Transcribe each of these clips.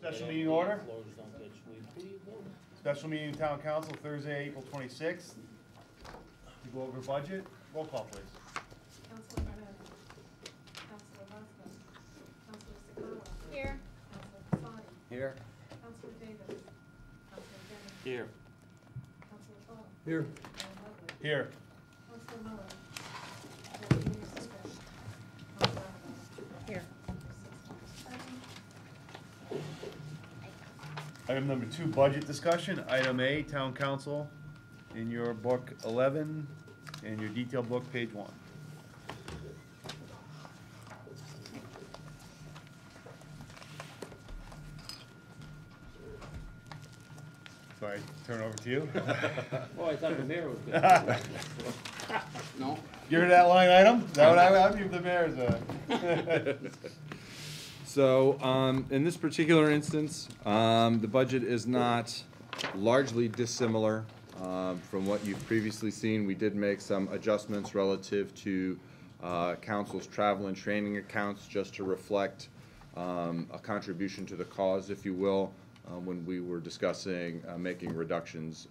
Special meeting order. Special meeting of Town Council Thursday, April 26th. To go over budget. Roll call, please. Councilor Barnett. Councilor Hosmer. Councilor Sakala. Here. Councilor Casati. Here. Councilor Davis. Councilor Jennings. Here. Councilor Paul. Here. Mayor Ludwig. Here. Councilor Miller. Deputy Mayor Sickert. Councilor Arnott. Here. 6 Item number 2, budget discussion. Item A, Town Council, in your book 11, and your detail book, page 1. Sorry, turn it over to you. Oh, I thought the mayor was good. No? You heard that line item? Is that what I give the mayor's So, in this particular instance, the budget is not largely dissimilar from what you've previously seen. We did make some adjustments relative to council's travel and training accounts just to reflect a contribution to the cause, if you will, when we were discussing making reductions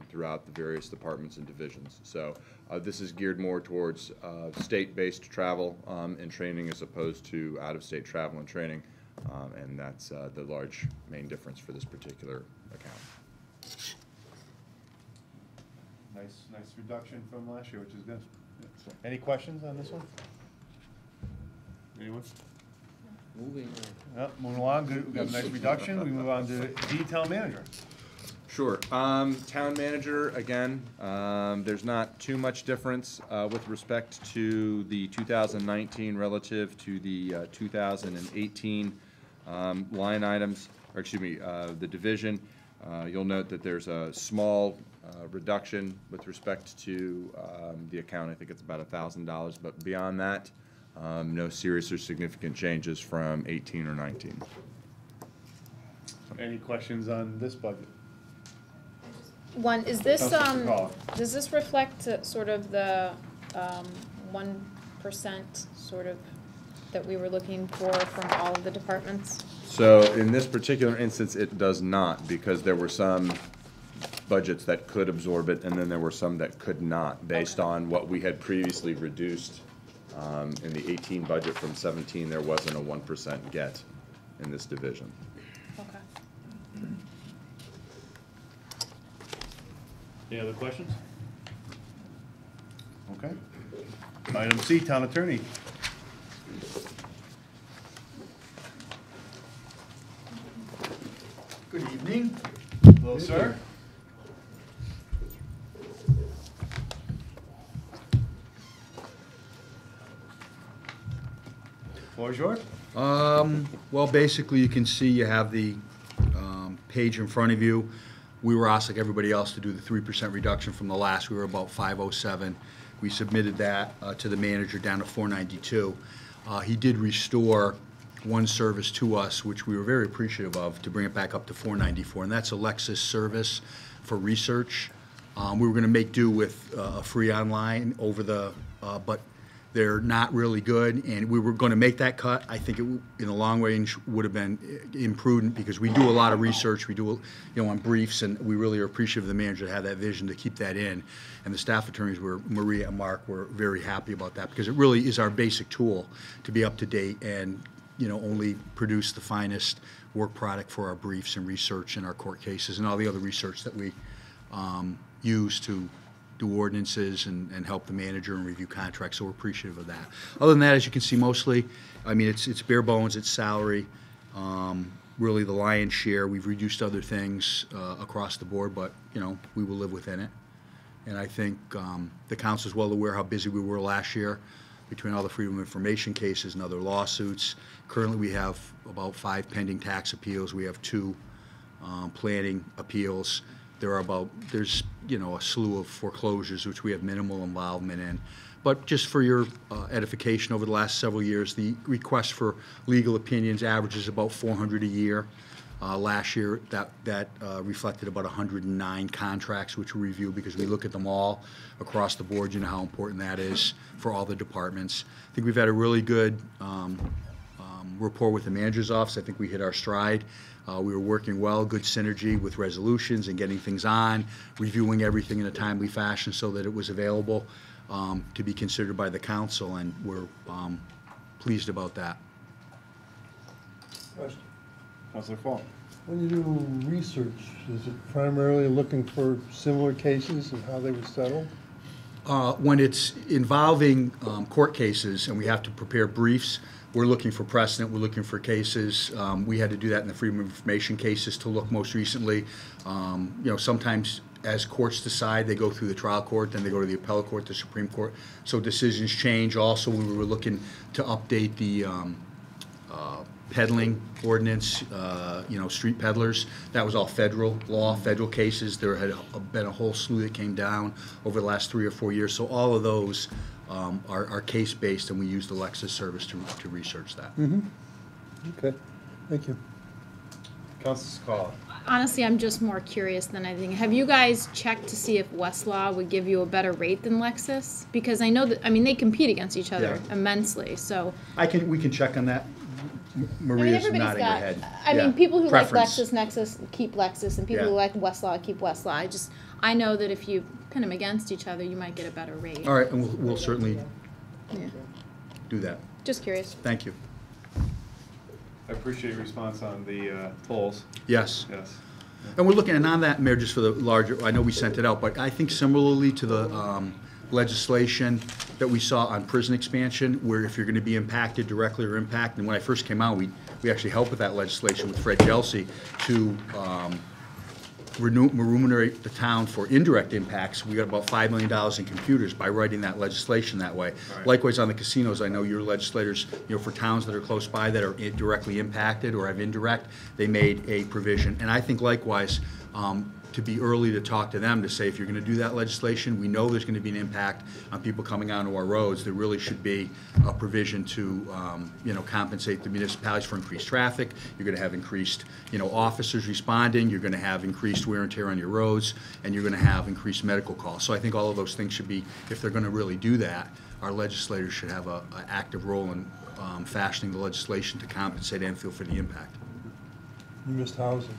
throughout the various departments and divisions. So this is geared more towards state-based travel and training as opposed to out-of-state travel and training, and that's the large main difference for this particular account. Nice reduction from last year, which is good. Any questions on this one? Anyone? Moving Moving along, good. We've got a nice reduction. We move on to detail manager. Sure. Town manager, again, there's not too much difference with respect to the 2019 relative to the 2018 line items, or excuse me, the division. You'll note that there's a small reduction with respect to the account. I think it's about $1,000, but beyond that, no serious or significant changes from 18 or 19. Any questions on this budget? One, is this, Councilor Sakala. does this reflect sort of the 1% sort of that we were looking for from all of the departments? So in this particular instance, it does not, because there were some budgets that could absorb it, and then there were some that could not, based on what we had previously reduced in the 18 budget from 17. There wasn't a 1% get in this division. Okay. Any other questions? Okay. Item C, town attorney. Good evening. Hello, sir. Floor is yours. Well, basically, you can see you have the page in front of you. We were asked, like everybody else, to do the 3% reduction from the last. We were about 507. We submitted that to the manager down to 492. He did restore one service to us, which we were very appreciative of, to bring it back up to 494, and that's a Lexis service for research. We were going to make do with a free online over the, but they're not really good, and we were going to make that cut. I think it, in the long range, would have been imprudent, because we do a lot of research. We do, on briefs, and we really are appreciative of the manager to have that vision to keep that in. And the staff attorneys were, Maria and Mark, were very happy about that, because it really is our basic tool to be up to date and only produce the finest work product for our briefs and research in our court cases and all the other research that we use to do ordinances and help the manager and review contracts, so we're appreciative of that. Other than that, as you can see, mostly, I mean, it's bare bones, it's salary, really the lion's share. We've reduced other things across the board, but, we will live within it. And I think the council is well aware how busy we were last year between all the Freedom of Information cases and other lawsuits. Currently, we have about 5 pending tax appeals. We have 2 planning appeals. There's a slew of foreclosures, which we have minimal involvement in. But just for your edification, over the last several years, the request for legal opinions averages about 400 a year. Last year, that reflected about 109 contracts, which we review because we look at them all across the board. You know how important that is for all the departments. I think we've had a really good rapport with the manager's office. I think we hit our stride. We were working well, good synergy with resolutions and getting things on, reviewing everything in a timely fashion so that it was available to be considered by the council, and we're pleased about that. Question. Counselor Fall. When you do research, is it primarily looking for similar cases and how they were settled? When it's involving court cases and we have to prepare briefs, we're looking for precedent, we're looking for cases. We had to do that in the Freedom of Information cases to look most recently. You know, sometimes as courts decide, they go through the trial court, then they go to the appellate court, the Supreme Court. So decisions change. Also, when we were looking to update the peddling ordinance, you know, street peddlers, that was all federal law, federal cases. There had been a whole slew that came down over the last 3 or 4 years. So all of those are case-based, and we use the Lexis service to research that. Okay, thank you. Counselor Scala. Honestly, I'm just more curious than anything. Have you guys checked to see if Westlaw would give you a better rate than Lexis? Because I know that, I mean, they compete against each other Yeah. immensely, so. We can check on that. I mean, Maria's everybody's nodding her got, head. I Yeah. mean, people who Preference. like LexisNexis keep Lexis, and people who Yeah. like Westlaw keep Westlaw. I know that if you pin them against each other, you might get a better rate. All right, and we'll certainly Yeah. do that. Just curious. Thank you. I appreciate your response on the tolls. Yes. Yes. And we're looking, and on that, Mayor, just for the larger, I know we sent it out, but I think similarly to the legislation that we saw on prison expansion, where if you're going to be impacted directly or impacted, and when I first came out, we actually helped with that legislation with Fred Jelsey to remunerate the town for indirect impacts. We got about $5 million in computers by writing that legislation that way. Right. Likewise, on the casinos, I know your legislators, you know, for towns that are close by that are directly impacted or have indirect, they made a provision. And I think likewise, to be early to talk to them to say, if you're going to do that legislation, we know there's going to be an impact on people coming onto our roads. There really should be a provision to, you know, compensate the municipalities for increased traffic. You're going to have increased, you know, officers responding. You're going to have increased wear and tear on your roads, and you're going to have increased medical costs. So I think all of those things should be, if they're going to really do that, our legislators should have an active role in fashioning the legislation to compensate Enfield for the impact. You missed housing.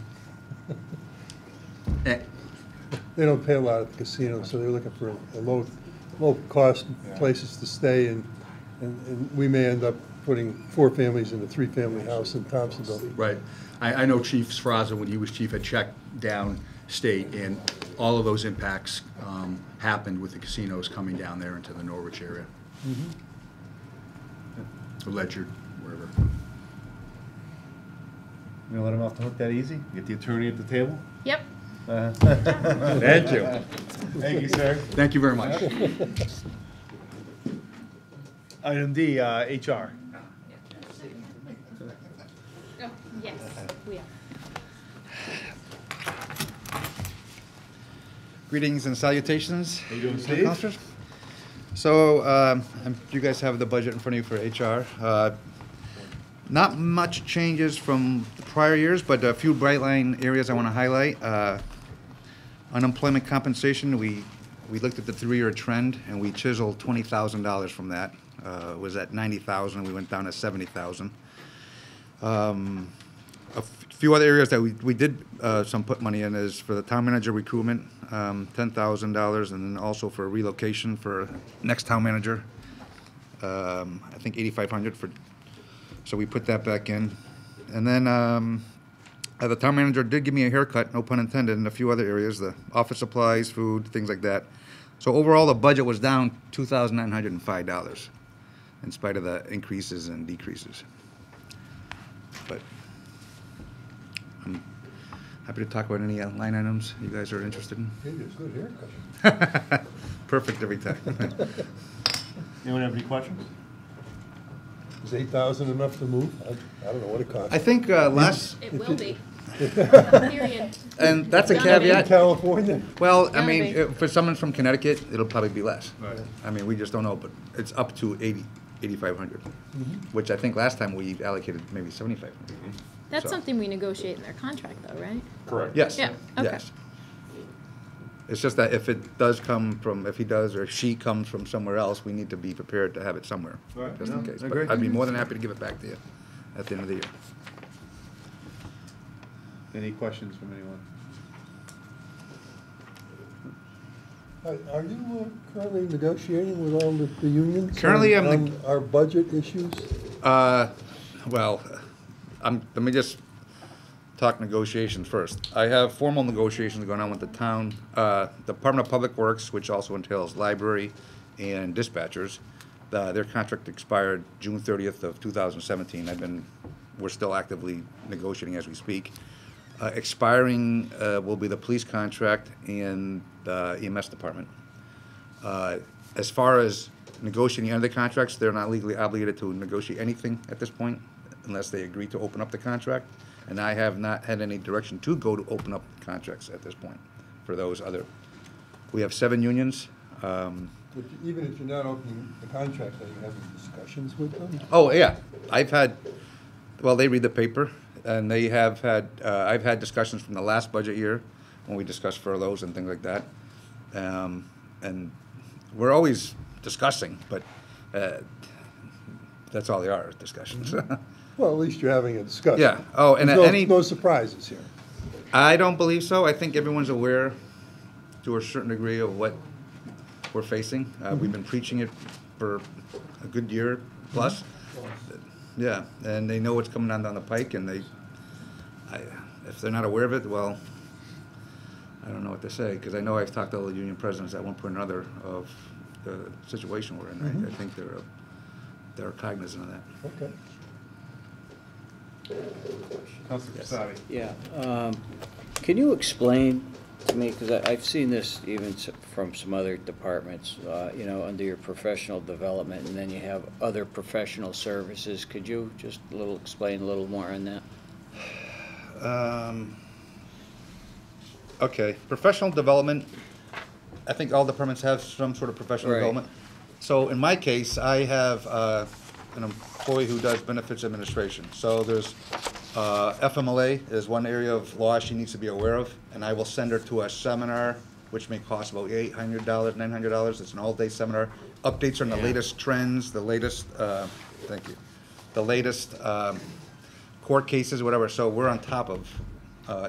Eh, They don't pay a lot at the casino, so they're looking for a low-cost places to stay, and we may end up putting 4 families in a 3-family house in Thompsonville. Right. I know Chief Srazza, when he was chief, had checked down state, and all of those impacts happened with the casinos coming down there into the Norwich area. Or Ledyard, wherever. You gonna let him off the hook that easy? Get the attorney at the table? Yep. Thank you. Thank you, sir. Thank you very much. Item D, HR. Oh, yes, we are. Greetings and salutations. How you doing, to the Steve? councilors. So, you guys have the budget in front of you for HR. Not much changes from the prior years, but a few bright line areas I want to highlight. Unemployment compensation, we looked at the 3-year trend and we chiseled $20,000 from that. It was at $90,000, we went down to $70,000. A few other areas that we did some put money in is for the town manager recruitment, $10,000, and then also for relocation for next town manager, I think $8,500 for. So we put that back in, and then the town manager did give me a haircut, no pun intended, in a few other areas, the office supplies, food, things like that. So overall, the budget was down $2,905 in spite of the increases and decreases. But I'm happy to talk about any line items you guys are interested in. Gave you a good haircut. Perfect every time. Anyone have any questions? Is 8,000 enough to move? I don't know what it costs. I think last, It will be. Period. and that's a Gotta be. In caveat. California? Well, I Gotta mean, be. for someone from Connecticut, it'll probably be less. Right. I mean, we just don't know, but it's up to 8,500, which I think last time we allocated maybe 7,500. That's So- something we negotiate in their contract, though, right? Correct. Yes. Yeah, okay. Yes. It's just that if it does come from, if he does or she comes from somewhere else, we need to be prepared to have it somewhere, Right. just in No, case. I agree. But I'd be more than happy to give it back to you at the end of the year. Any questions from anyone? Are you currently negotiating with all the unions? Currently, on our budget issues? Well, let me just talk negotiations first. I have formal negotiations going on with the town, Department of Public Works, which also entails library and dispatchers. Their contract expired June 30th of 2017. We're still actively negotiating as we speak. Expiring will be the police contract and the EMS department. As far as negotiating other contracts, they're not legally obligated to negotiate anything at this point unless they agree to open up the contract. And I have not had any direction to go to open up contracts at this point for those other. We have 7 unions. But even if you're not opening the contract, are you having discussions with them? Oh, yeah. They read the paper, and they have had, I've had discussions from the last budget year when we discussed furloughs and things like that. And we're always discussing, but that's all they are, discussions. Well, at least you're having a discussion. Yeah. Oh, and There's no surprises here. I don't believe so. I think everyone's aware to a certain degree of what we're facing. We've been preaching it for a good year plus. Yeah, and they know what's coming down the pike, and if they're not aware of it, well, I don't know what to say, because I know I've talked to all the union presidents at one point or another of the situation we're in. I think they're cognizant of that. Okay. Councilor Casati. Yeah, can you explain to me, because I've seen this even from some other departments, under your professional development, and then you have other professional services. Could you just explain a little more on that? Okay, professional development, I think all departments have some sort of professional Right. development. So in my case, I have an employee who does benefits administration. So there's FMLA is one area of law she needs to be aware of, and I will send her to a seminar, which may cost about $800, $900. It's an all-day seminar. Updates on the latest trends, the latest, thank you, the latest court cases, whatever. So we're on top of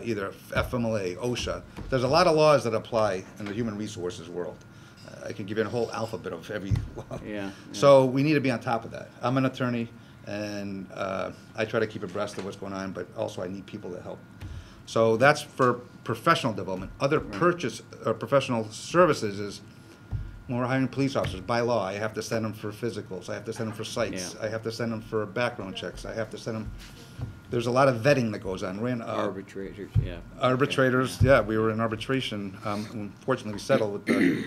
either FMLA, OSHA. There's a lot of laws that apply in the human resources world. I can give you a whole alphabet of every law. Yeah. So we need to be on top of that. I'm an attorney, and I try to keep abreast of what's going on, but also I need people to help. So that's for professional development. Other purchase or professional services is when we're hiring police officers. By law, I have to send them for physicals. I have to send them for sites. Yeah. I have to send them for background checks. I have to send them. There's a lot of vetting that goes on. Arbitrators, yeah. Arbitrators, yeah, we were in arbitration. Unfortunately, we settled with the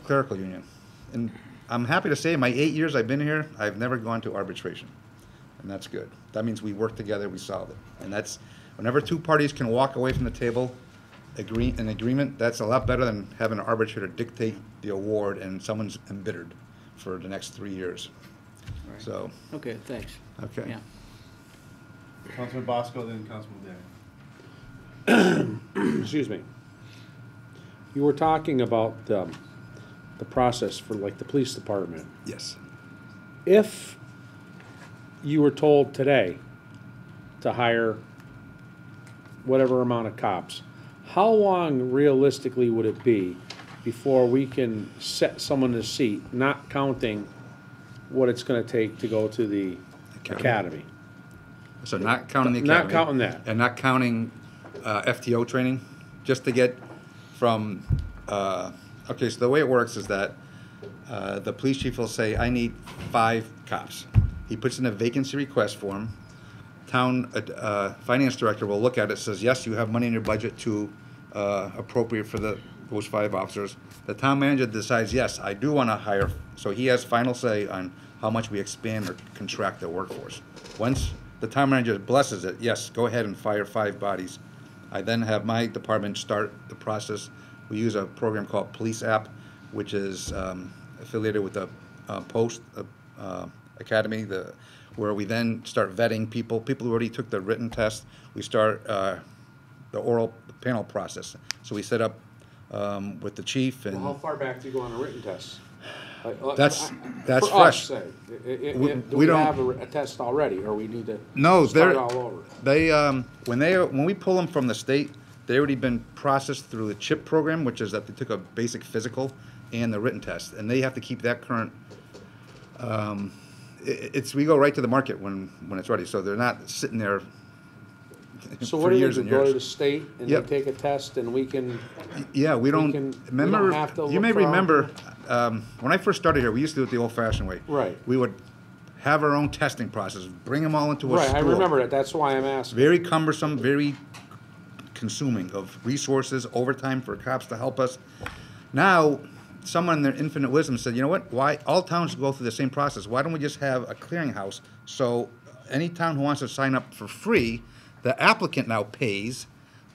clerical union. And I'm happy to say, in my 8 years I've been here, I've never gone to arbitration. And that's good. That means we work together, we solve it. And that's, whenever 2 parties can walk away from the table, an agreement, that's a lot better than having an arbitrator dictate the award and someone's embittered for the next 3 years. Right. So, Okay, thanks. okay. Yeah. Councilman Bosco, then Councilman Day. Excuse me. You were talking about the process for like the police department. Yes. If you were told today to hire whatever amount of cops, how long realistically would it be before we can set someone in a seat, not counting what it's gonna take to go to the academy? So not counting the academy. Not counting that. And not counting FTO training, just to get from, okay, so the way it works is that the police chief will say, I need 5 cops. He puts in a vacancy request form. Town finance director will look at it, says, yes, you have money in your budget to appropriate for those 5 officers. The town manager decides, yes, I do want to hire, so he has final say on how much we expand or contract the workforce. Once the town manager blesses it, yes, go ahead and fire 5 bodies. I then have my department start the process. We use a program called Police App, which is affiliated with the Post Academy, where we then start vetting people who already took the written test. We start the oral panel process. So we set up with the chief and. Well, how far back do you go on a written test? That's For us, fresh. say, do We we don't- have a test already, or we need to No, start they're, all over? when we pull them from the state, they already been processed through the CHIP program, which is that they took a basic physical and the written test, and they have to keep that current. We go right to the market when it's ready, so they're not sitting there So for what do they years do, and go to the years. state and Yep. they take a test and we can, Yeah, we don't, can- we remember, don't have to you look may for our- remember, when I first started here, we used to do it the old-fashioned way. Right. We would have our own testing process, bring them all into a right, school. I remember that, that's why I'm asking. Very cumbersome, very consuming of resources, overtime for cops to help us. Now, someone in their infinite wisdom said, you know what, why, all towns go through the same process, why don't we just have a clearinghouse? So any town who wants to sign up for free, the applicant now pays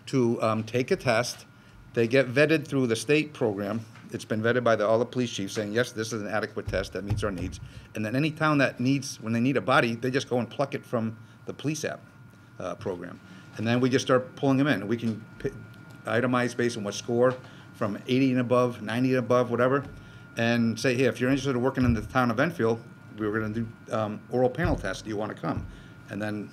to take a test. They get vetted through the state program. It's been vetted by all the police chiefs saying, yes, this is an adequate test that meets our needs. And then any town that needs, when they need a body, they just go and pluck it from the police app program. And then we just start pulling them in. We can itemize based on what score, from 80 and above, 90 and above, whatever, and say, hey, if you're interested in working in the town of Enfield, we were going to do oral panel tests. Do you want to come? And then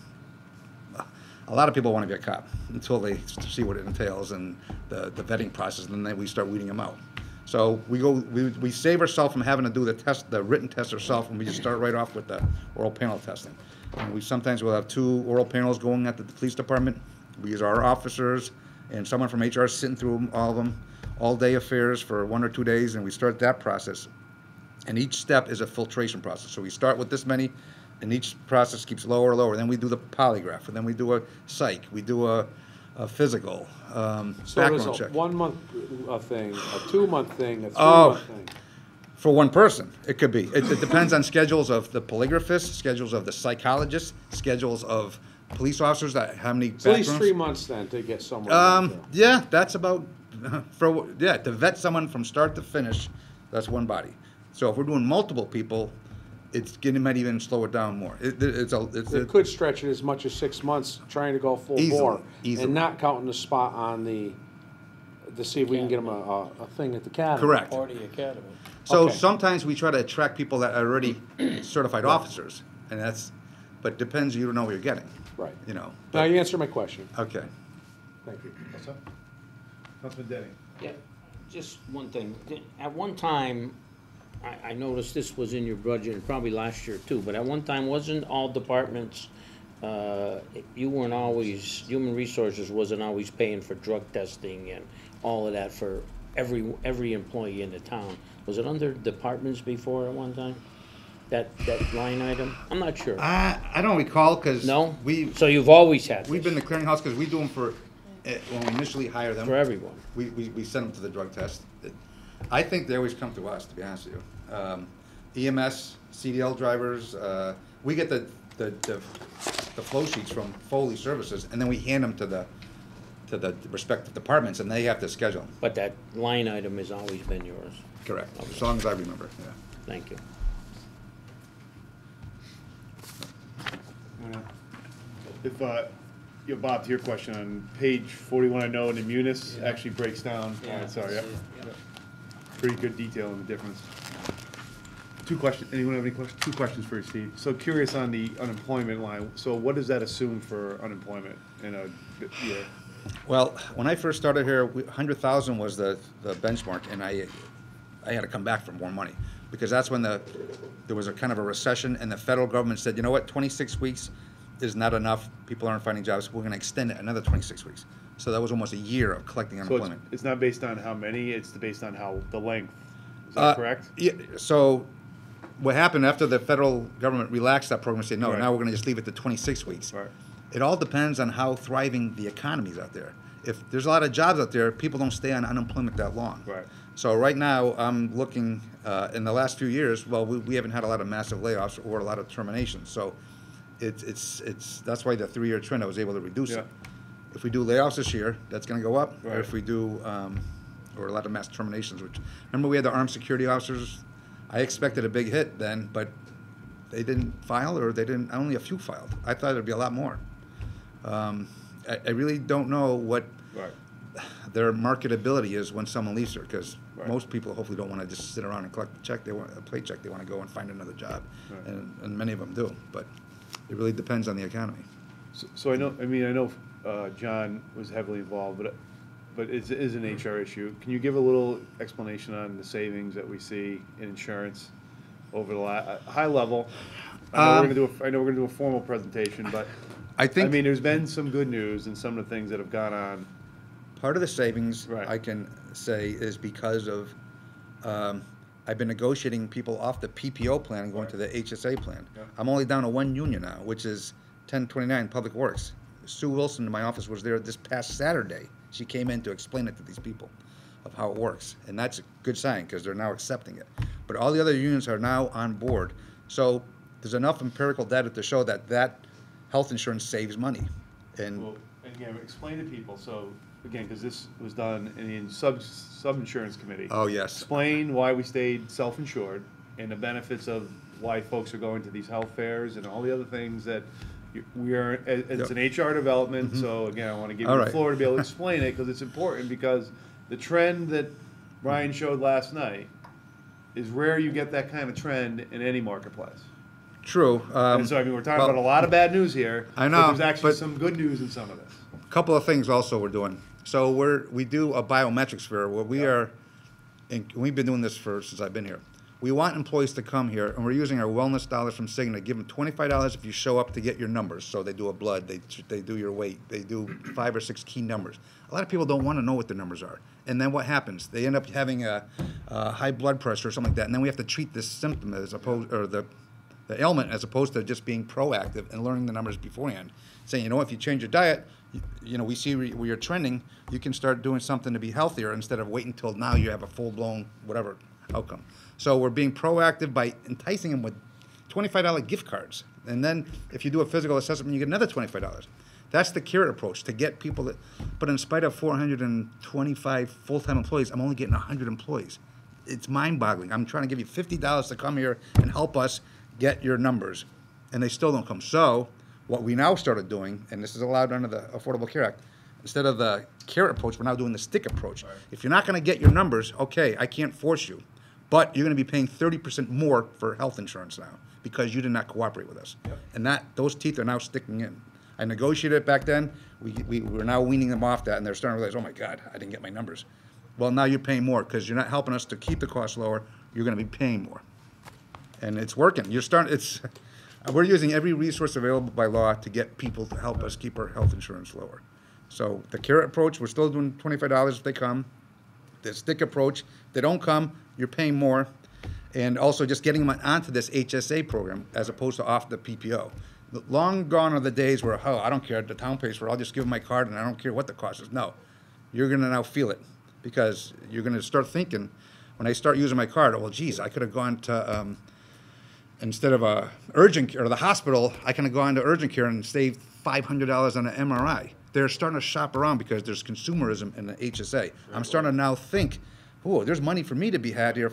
a lot of people want to be a cop until they see what it entails and the vetting process, and then we start weeding them out. So we save ourselves from having to do the written test ourselves, and we just start right off with the oral panel testing. And sometimes we'll have 2 oral panels going at the police department. We use our officers and someone from HR sitting through all of them, all-day affairs for 1 or 2 days, and we start that process. And each step is a filtration process. So we start with this many, and each process keeps lower and lower. Then we do the polygraph, and then we do a psych, we do a physical, So there's background a check. 1 month thing, a 2 month thing, a 3 Oh. month thing. For one person, it could be. It depends on schedules of the polygraphist, schedules of the psychologist, schedules of police officers that how many So at least backgrounds. 3 months then to get somewhere. out there. Yeah, that's about to vet someone from start to finish. That's one body. So if we're doing multiple people, it might even slow it down more. It could stretch it as much as 6 months trying to go full Easily, bore. easily. And not counting the spot on to see if we can get them a thing at the academy. Correct. Party Academy. So Okay. sometimes we try to attract people that are already certified officers, and but depends. You don't know what you're getting. Right. You know. Now you answered my question. Okay. Thank you. What's up? Councilman Denny. Yeah, just one thing. At one time, I noticed this was in your budget, and probably last year too, but at one time, wasn't all departments, you weren't always, Human Resources wasn't always paying for drug testing and all of that for every employee in the town. Was it under departments before at one time? That line item? I'm not sure. I don't recall because No? So you've always had we've been this the clearinghouse because we do them for when we initially hire them. for everyone? We send them to the drug test. I think they always come to us, to be honest with you. EMS, CDL drivers, we get the flow sheets from Foley Services, and then we hand them to the respective departments, and they have to schedule them. But that line item has always been yours. Correct, as long as I remember, yeah. Thank you. If, Bob, to your question, on page 41, I know, and the Munis actually breaks down, sorry, yeah. Pretty good detail in the difference. 2 questions, anyone have any questions? 2 questions for you, Steve. So curious on the unemployment line, so what does that assume for unemployment in a year? Well, when I first started here, 100,000 was the benchmark, and I had to come back for more money, because that's when there was a kind of a recession, and the federal government said, you know what, 26 weeks is not enough, people aren't finding jobs, we're gonna extend it another 26 weeks. So that was almost a year of collecting So unemployment. it's not based on how many, it's based on the length, is that correct? Yeah, so what happened after the federal government relaxed that program and said, no, Right. now we're gonna just leave it to 26 weeks. Right. It all depends on how thriving the economy is out there. If there's a lot of jobs out there, people don't stay on unemployment that long. Right. So right now, I'm looking, in the last few years, well, we haven't had a lot of massive layoffs or a lot of terminations. So that's why the 3-year trend, I was able to reduce Yeah. it. If we do layoffs this year, that's gonna go up. Or Right. if we do, or a lot of mass terminations, which, remember we had the armed security officers? I expected a big hit then, but they didn't file, or only a few filed. I thought it'd be a lot more. I really don't know what, Right. their marketability is when someone leaves her, because Right. most people hopefully don't want to just sit around and collect a check. They want a paycheck. They want to go and find another job, Right. and many of them do. But it really depends on the economy. So I know, John was heavily involved, but it is an HR issue. Can you give a little explanation on the savings that we see in insurance over the high level? I know we're gonna do a formal presentation, but I think there's been some good news in some of the things that have gone on. part of the savings, Right. I can say, is because of, I've been negotiating people off the PPO plan and going to the HSA plan. Yeah. I'm only down to one union now, which is 1029 Public Works. Sue Wilson in my office was there this past Saturday. She came in to explain it to these people of how it works. And that's a good sign, because they're now accepting it. But all the other unions are now on board. So there's enough empirical data to show that health insurance saves money. And Well, and again, explain to people, so, again, because this was done in sub-insurance committee. oh, yes. Explain why we stayed self-insured and the benefits of why folks are going to these health fairs and all the other things that we are, it's an HR development, so again, I want to give you All the right. floor to be able to explain it, because it's important, because the trend that Ryan showed last night is rare you get that kind of trend in any marketplace. True. And so, we're talking well, about a lot of bad news here. I know, But there's actually but- some good news in some of this. Couple of things also we're doing. So we do a biometrics fair where we are, and we've been doing this since I've been here. We want employees to come here, and we're using our wellness dollars from Cigna to give them $25 if you show up to get your numbers. So they do a blood, they do your weight, they do 5 or 6 key numbers. A lot of people don't want to know what their numbers are. And then what happens? They end up having a high blood pressure or something like that, and then we have to treat this symptom as opposed, or the ailment, as opposed to just being proactive and learning the numbers beforehand. Saying, you know, if you change your diet, we see where you're trending, you can start doing something to be healthier instead of waiting until now you have a full-blown whatever outcome. So we're being proactive by enticing them with $25 gift cards. And then if you do a physical assessment, you get another $25. That's the carrot approach, to get people that, but in spite of 425 full-time employees, I'm only getting 100 employees. It's mind-boggling. I'm trying to give you $50 to come here and help us get your numbers, and they still don't come. So what we now started doing, and this is allowed under the Affordable Care Act, instead of the carrot approach, we're now doing the stick approach. Right. If you're not going to get your numbers, okay, I can't force you, but you're going to be paying 30% more for health insurance now because you did not cooperate with us. Yep. And those teeth are now sticking in. I negotiated it back then. We're now weaning them off that, and they're starting to realize, oh my God, I didn't get my numbers. Well, now you're paying more because you're not helping us to keep the costs lower. You're going to be paying more. And it's working. We're using every resource available by law to get people to help us keep our health insurance lower. So the carrot approach, we're still doing $25 if they come. The stick approach, if they don't come, you're paying more. And also just getting them onto this HSA program as opposed to off the PPO. Long gone are the days where, oh, I don't care, the town pays for it, I'll just give them my card and I don't care what the cost is. No, you're going to now feel it, because you're going to start thinking, when I start using my card, oh, well, geez, I could have gone to, instead of a urgent care, or the hospital, I can have gone to urgent care and saved $500 on an MRI. They're starting to shop around because there's consumerism in the HSA. I'm starting to now think, oh, there's money for me to be had here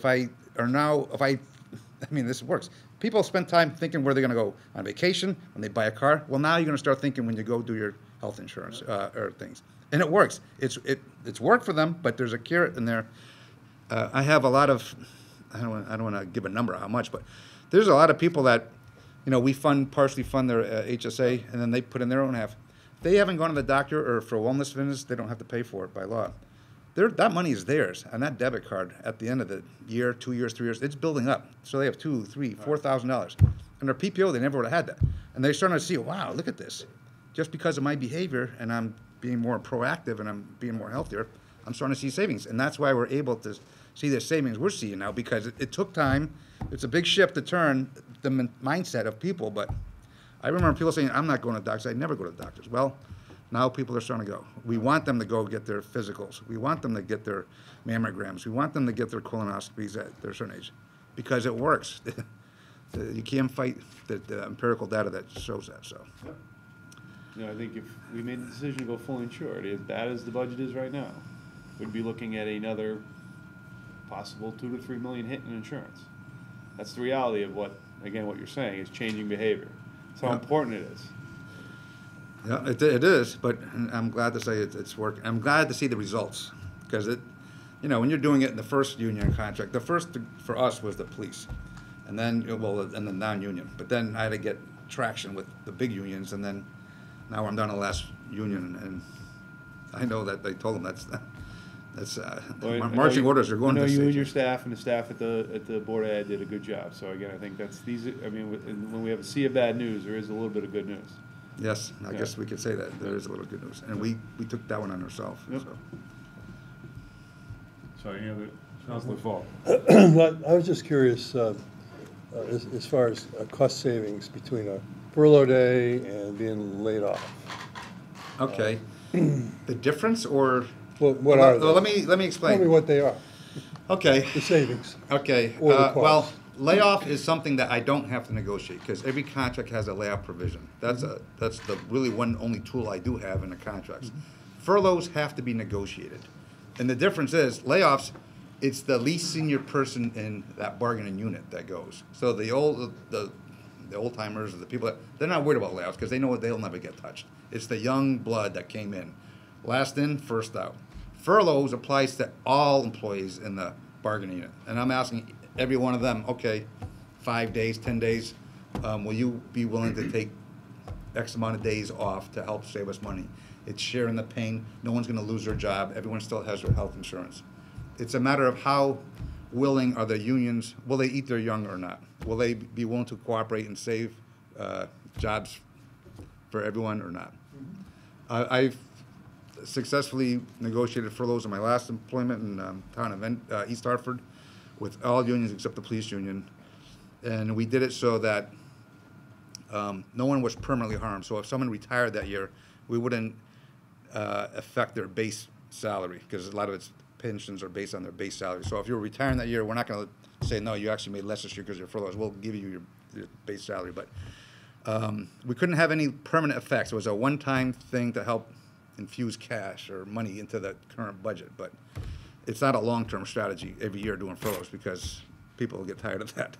this works. People spend time thinking where they're going to go on vacation, when they buy a car. Well, now you're going to start thinking when you go do your health insurance or things. And it works. It's worked for them, but there's a carrot in there. I have a lot of, I don't want to give a number how much, but there's a lot of people that, we partially fund their HSA, and then they put in their own half. If they haven't gone to the doctor or for a wellness visits, they don't have to pay for it by law. That money is theirs, and that debit card at the end of the year, 2 years, 3 years, it's building up. So they have $2,000, $3,000, $4,000. And their PPO, they never would have had that. And they're starting to see, wow, look at this. Just because of my behavior, and I'm being more proactive and I'm being more healthier, I'm starting to see savings. And that's why we're able to see the savings we're seeing now, because it took time. It's a big ship to turn the mindset of people. But I remember people saying, I'm not going to doctors. I never go to doctors. Well, now people are starting to go. We want them to go get their physicals. We want them to get their mammograms. We want them to get their colonoscopies at their certain age, because it works. You can't fight the empirical data that shows that. So, I think if we made the decision to go fully insured, as bad as the budget is right now, we'd be looking at another possible $2 to $3 million hit in insurance. That's the reality of what you're saying is changing behavior. That's how important it is. Yeah, it is, but I'm glad to say it's working. I'm glad to see the results, because when you're doing it in the first union contract, the first for us was the police, and then, and the non-union. But then I had to get traction with the big unions, and then now I'm down to the last union, and I know that they told them that's marching orders are going to. I know you state. and your staff and the staff at the Board of Ed did a good job. So again, I think when we have a sea of bad news, there is a little bit of good news. Yes, I guess we could say that. There is a little good news. And we took that one on ourselves. Yep. So. Sorry, any other, Councilor Fall? I was just curious, as far as cost savings between a furlough day and being laid off. Okay. The difference, or? What are they? Well, let me explain. Tell me what they are, Okay. the savings. Okay. Or the Well, cost. layoff is something that I don't have to negotiate, because every contract has a layoff provision. That's the really only tool I do have in the contracts. Furloughs have to be negotiated. And the difference is, layoffs, it's the least senior person in that bargaining unit that goes. So the old timers, or the people they're not worried about layoffs, because they know they'll never get touched. It's the young blood that came in. Last in, first out. Furloughs applies to all employees in the bargaining unit. And I'm asking every one of them, okay, 5 days, 10 days, will you be willing to take X amount of days off to help save us money? It's sharing the pain. No one's going to lose their job. Everyone still has their health insurance. It's a matter of how willing are the unions, will they eat their young or not? Will they be willing to cooperate and save jobs for everyone or not? I've successfully negotiated furloughs in my last employment in town of East Hartford with all unions except the police union. And we did it so that no one was permanently harmed. So if someone retired that year, we wouldn't affect their base salary, because a lot of its pensions are based on their base salary. So if you're retiring that year, we're not going to say, no, you actually made less this year because you're furloughed. We'll give you your base salary. But we couldn't have any permanent effects. It was a one-time thing to help infuse cash or money into the current budget. But it's not a long-term strategy every year doing furloughs, because people will get tired of that.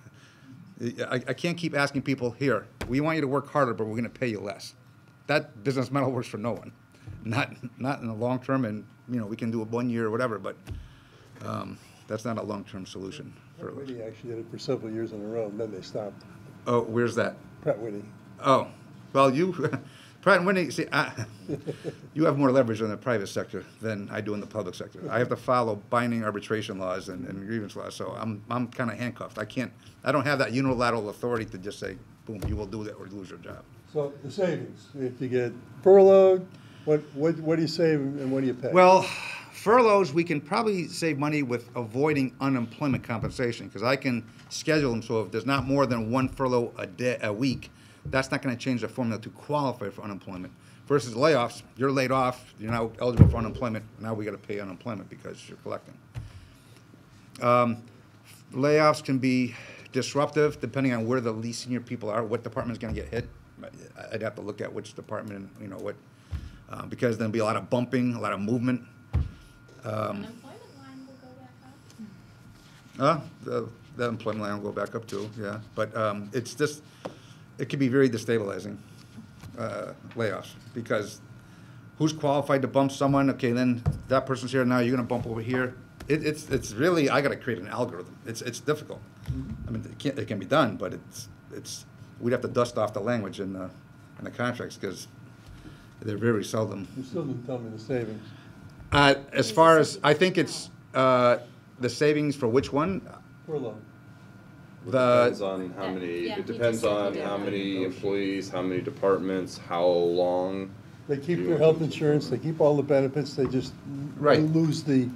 I can't keep asking people, here, we want you to work harder, but we're going to pay you less. That business model works for no one. Not in the long term, and we can do it 1 year or whatever, but that's not a long-term solution. Pratt Whitney actually did it for several years in a row, and then they stopped. Oh, where's that? Pratt Whitney. Oh, well, Pratt and Whitney, see, you have more leverage in the private sector than I do in the public sector. I have to follow binding arbitration laws and grievance laws, so I'm kind of handcuffed. I don't have that unilateral authority to just say, boom, you will do that or lose your job. So the savings, if you get furloughed, what do you save and what do you pay? Well, furloughs, we can probably save money with avoiding unemployment compensation, because I can schedule them so if there's not more than one furlough a week, that's not going to change the formula to qualify for unemployment. Versus layoffs, you're laid off, you're now eligible for unemployment, now we got to pay unemployment because you're collecting. Layoffs can be disruptive depending on where the least senior people are, what department's going to get hit. I'd have to look at which department, what, because there'll be a lot of bumping, a lot of movement. Unemployment line will go back up. The employment line will go back up too, yeah. But it's just, it can be very destabilizing, layoffs, because who's qualified to bump someone? Okay, then that person's here, now you're gonna bump over here. It's really, I gotta create an algorithm. It's difficult. I mean, it can be done, but we'd have to dust off the language in the contracts, because they're very seldom. You still didn't tell me the savings. As far as, I think it's the savings for which one? Furlough. Depends on how many, Yeah, it he depends just said on he how did. many employees, how many departments, how long. They keep their health insurance, they keep all the benefits, they just Right. lose the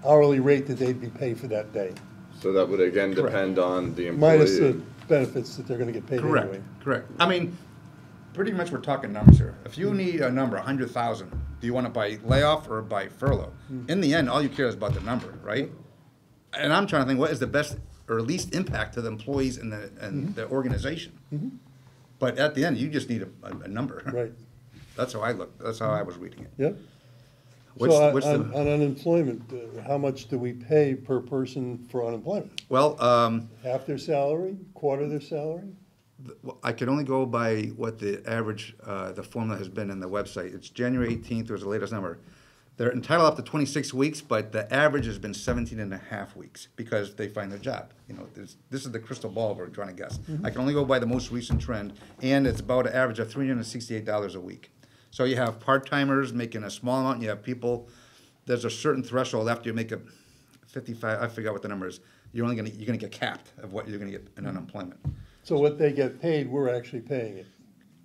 hourly rate that they'd be paid for that day, So that would again Correct. depend on the employee. minus the benefits that they're gonna get paid Correct, anyway. correct. I mean, pretty much we're talking numbers here. If you need a number, 100,000, do you want it by layoff or by furlough? In the end, all you care is about the number, right? And I'm trying to think, what is the best or least impact to the employees and the organization? But at the end, you just need a number. Right, That's how I look, that's how I was reading it. yep. What's- So what's on the- unemployment, how much do we pay per person for unemployment? Well, Half their salary, quarter their salary? Well, I can only go by what the average, the formula has been in the website. It's January 18th was the latest number. They're entitled up to 26 weeks, but the average has been 17 and a half weeks because they find their job. You know, this is the crystal ball we're trying to guess. I can only go by the most recent trend, and it's about an average of $368 a week. So you have part-timers making a small amount, and you have people, there's a certain threshold after you make a 55, I forgot what the number is, you're gonna get capped of what you're gonna get in unemployment. So what they get paid, we're actually paying it,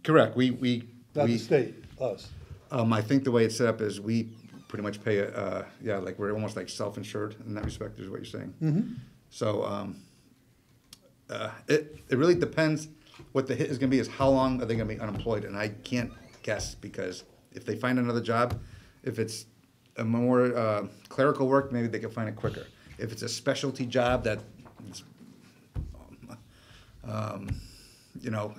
Correct, not the state, us. I think the way it's set up is we pretty much pay, like we're almost like self-insured in that respect, is what you're saying. So, it really depends, what the hit is gonna be is how long are they gonna be unemployed, and I can't guess, because if they find another job, if it's a more clerical work, maybe they can find it quicker. If it's a specialty job that, you know,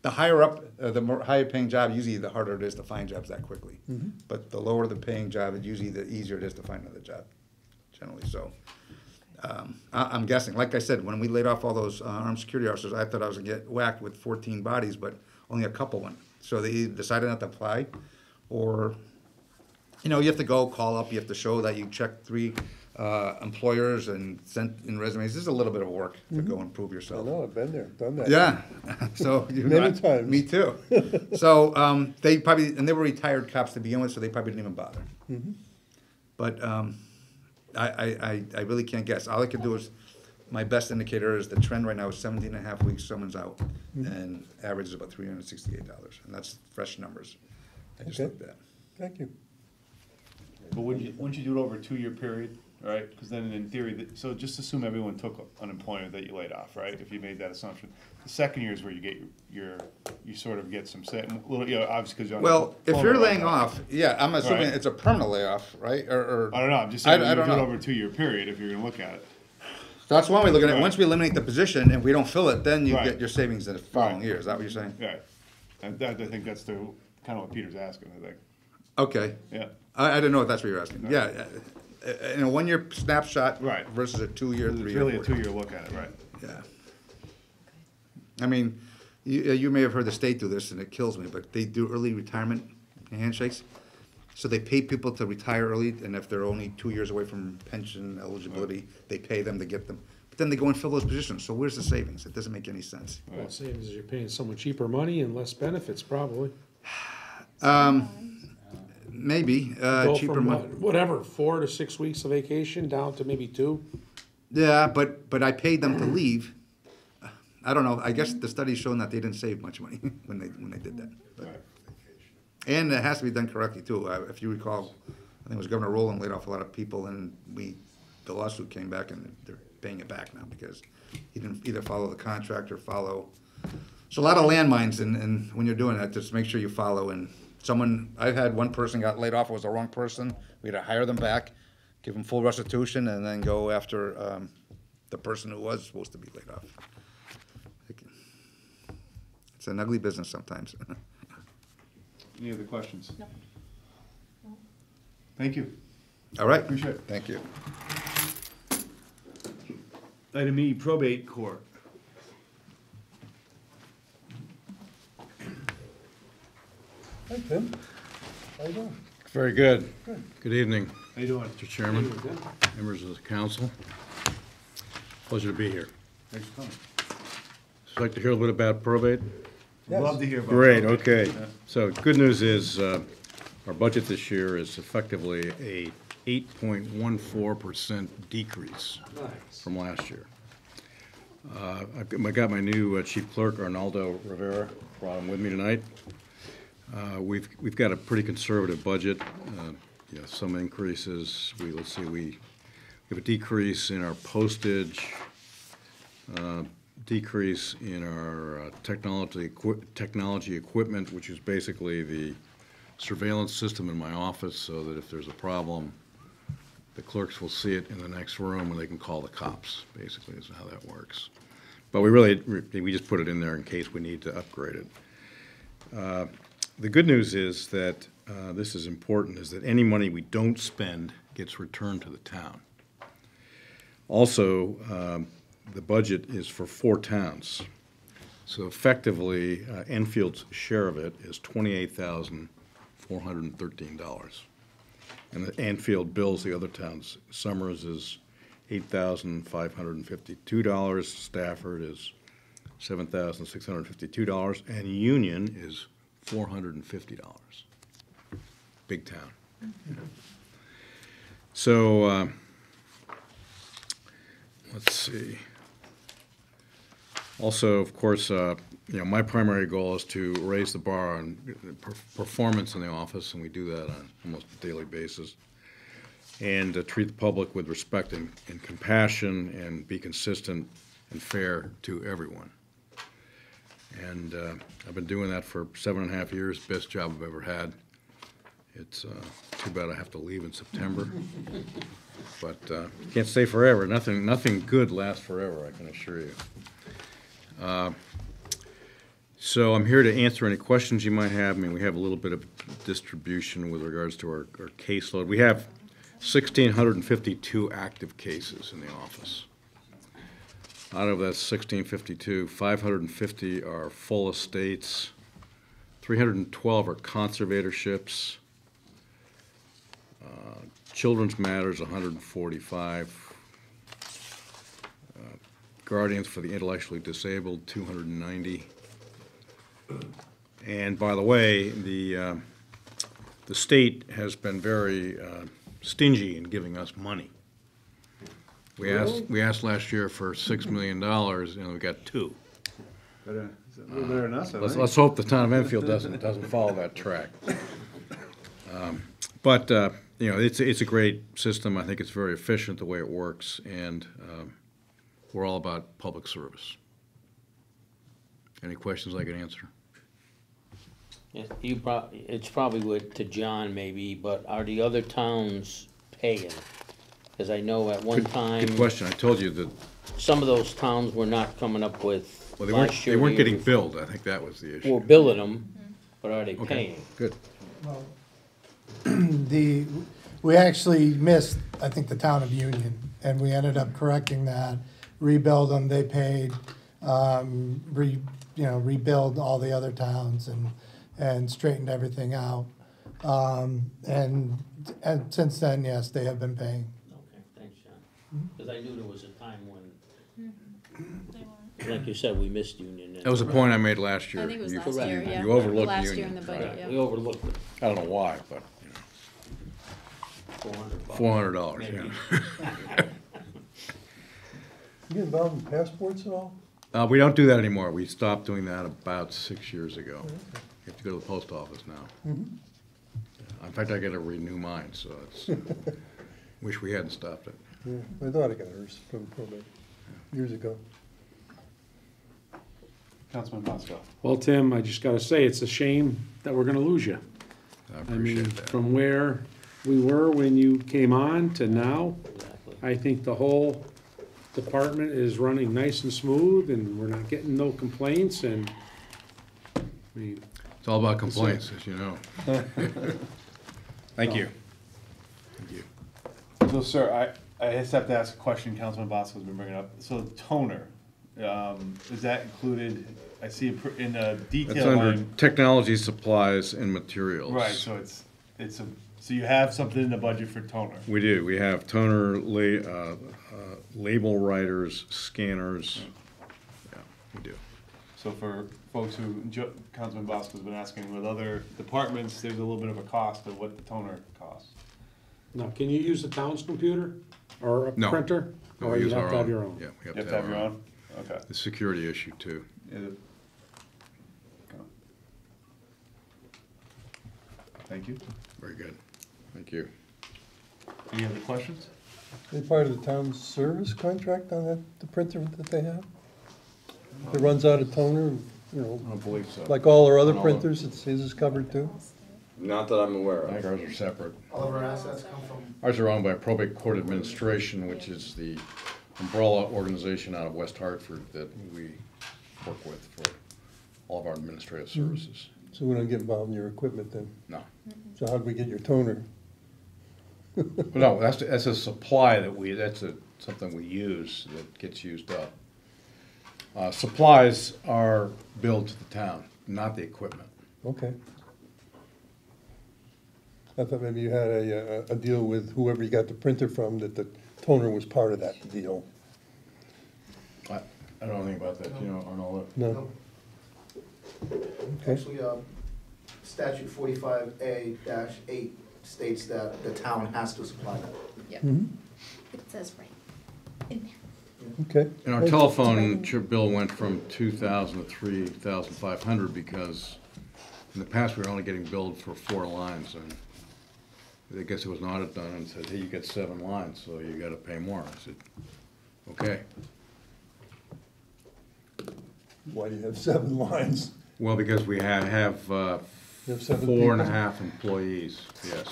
the higher up, the more higher paying job, usually the harder it is to find jobs that quickly. But the lower the paying job, usually the easier it is to find another job, generally. So I'm guessing, like I said, when we laid off all those armed security officers, I thought I was gonna get whacked with 14 bodies, but only a couple went. So they decided not to apply, or, you know, you have to go, call up, you have to show that you checked 3 employers and sent in resumes. This is a little bit of work to go and prove I yourself. know, I've been there, done that. Yeah, so. Many times. Me too. So, they probably, and they were retired cops to begin with, so they probably didn't even bother. But, I really can't guess. All I can do is, my best indicator is the trend right now is 17 and a half weeks, someone's out, and average is about $368, and that's fresh numbers. I just Okay. looked at. Thank you. But wouldn't you do it over a 2-year period, right? Because then in theory, so just assume everyone took unemployment that you laid off, right? If you made that assumption. The second year is where you get you sort of get some, little, you know, obviously because you're on. Well, if you're laying right? off, yeah, I'm assuming Right. it's a permanent layoff, right? Or I don't know, I'm just saying, I you don't do it know. over a 2-year period if you're gonna look at it. That's one way of looking at it. Right. Once we eliminate the position and we don't fill it, then you Right. get your savings in the following Right. year. Is that what you're saying? Yeah, and that, I think that's kind of what Peter's asking, I think, Okay. yeah. I didn't know if that's what you're asking. Yeah, in a 1-year snapshot Right. versus a 2-year, It's 3-year. really a 4-year. 2-year look at it, right? Yeah. I mean, you may have heard the state do this, and it kills me, but they do early retirement handshakes. So they pay people to retire early, and if they're only 2 years away from pension eligibility, they pay them to get them. But then they go and fill those positions, so where's the savings? It doesn't make any sense. Well, savings is you're paying someone cheaper money and less benefits, probably. Maybe, Go cheaper from money. whatever, 4 to 6 weeks of vacation down to maybe 2. Yeah, but I paid them to leave. I don't know, I guess the study's shown that they didn't save much money when they did that. But- Right. And it has to be done correctly too. If you recall, I think it was Governor Rowland laid off a lot of people, and the lawsuit came back, and they're paying it back now because he didn't either follow the contract or follow. So a lot of landmines, and when you're doing that, just make sure you follow. And I've had one person got laid off, it was the wrong person. We had to hire them back, give them full restitution, and then go after the person who was supposed to be laid off. It's an ugly business sometimes. Any other questions? No. Thank you. All right. Appreciate it. Thank you. Item E, probate court. Hi, Tim. How you doing? Very good. Good evening, How you doing? Mr. Chairman, members of the council. Pleasure to be here. Thanks for coming. I'd like to hear a little bit about probate. Yes. Love to hear about it. Great, okay. So good news is, our budget this year is effectively a 8.14% decrease from last year. I got my new chief clerk, Arnaldo Rivera, brought him with me tonight. We've got a pretty conservative budget, some increases. We have a decrease in our postage, decrease in our technology equipment, which is basically the surveillance system in my office, so that if there's a problem, the clerks will see it in the next room and they can call the cops, basically is how that works. But we just put it in there in case we need to upgrade it. The good news is that, this is important, is that any money we don't spend gets returned to the town. Also, the budget is for 4 towns. So effectively, Enfield's share of it is $28,413. And the Enfield bills the other towns. Summers is $8,552, Stafford is $7,652, and Union is $450. Big town. So, let's see. Also, of course, my primary goal is to raise the bar on performance in the office, and we do that on almost a daily basis. And treat the public with respect and compassion, and be consistent and fair to everyone. And I've been doing that for 7.5 years, best job I've ever had. It's too bad I have to leave in September. But can't stay forever. Nothing good lasts forever, I can assure you. So I'm here to answer any questions you might have. I mean, we have a little bit of distribution with regards to our caseload. We have 1,652 active cases in the office. Out of that 1,652, 550 are full estates, 312 are conservatorships, Children's Matters, 145, Guardians for the Intellectually Disabled, 290. And by the way, the state has been very stingy in giving us money. We asked last year for $6 million, and we got $2 million. Better, a little better than us, I think. Let's hope the town of Enfield doesn't follow that track. But it's a great system. I think it's very efficient the way it works, and we're all about public service. Any questions I can answer? Yeah, it's probably to John maybe, but are the other towns paying? Because I know at one time. Good question. I told you that. Some of those towns were not coming up with. Well, they weren't getting billed. I think that was the issue. We're billing them, but are they paying? Good. Well, we actually missed, I think, the town of Union, and we ended up correcting that, rebuild them, they paid, rebuild all the other towns and straightened everything out. And since then, yes, they have been paying. Okay, thanks, John. Because I knew there was a time when, like you said, we missed Union. That was a point I made last year. I think it was last year, yeah. You overlooked Last Union. year in the budget, yeah. We overlooked it. I don't know why, but $400, yeah. You get involved in passports at all? We don't do that anymore. We stopped doing that about 6 years ago. You have to go to the post office now. In fact, I gotta renew mine, so it's, wish we hadn't stopped it. Yeah, I thought I got hers from probate years ago. Councilman Bosco. Well, Tim, I just gotta say, it's a shame that we're gonna lose you. I I mean, appreciate that. from where we were when you came on to now, Exactly. I think the whole department is running nice and smooth, and we're not getting no complaints, and, I mean, It's all about complaints, as you know. Thank you. Thank you. So, sir, I just have to ask a question Councilman Bosco's been bringing up. So That's toner, is that included, I see in the detail under line? technology supplies and materials. Right, so so you have something in the budget for toner? We do. We have toner, label writers, scanners. Yeah, we do. So for folks who, Councilman Bosco's been asking with other departments, there's a little bit of a cost of what the toner costs. now, can you use the town's computer or a No. printer? No, Or we you use have our to have own. your own? Yeah, we You have to have your own? Okay. The security issue, too. Is it- okay. Thank you. Very good. Thank you. Any other questions? They part of the town's service contract on that, the printer that they have? If it runs out of toner, I don't believe so. like all our other On all printers, his is covered too? Not that I'm aware I think of. ours are separate. All of our assets come from. Ours are owned by Probate Court Administration, which is the umbrella organization out of West Hartford that we work with for all of our administrative services. So we don't get involved in your equipment then? No. So how do we get your toner? No, that's a supply that that's something we use that gets used up. Supplies are billed to the town, not the equipment. Okay. I thought maybe you had a deal with whoever you got the printer from, that the toner was part of that deal. I don't know anything about that, you know, Arnold? No? Okay. Actually, statute 45A-8 states that the town has to supply that. Mhm. It says right in there. Okay. And our telephone bill went from 2,000 to 3,500 because in the past, we were only getting billed for 4 lines, and I guess there was an audit done and said, hey, you got 7 lines, so you gotta pay more. I said, okay. Why do you have 7 lines? Well, because we have You have 7 4 and a people? half employees, yes.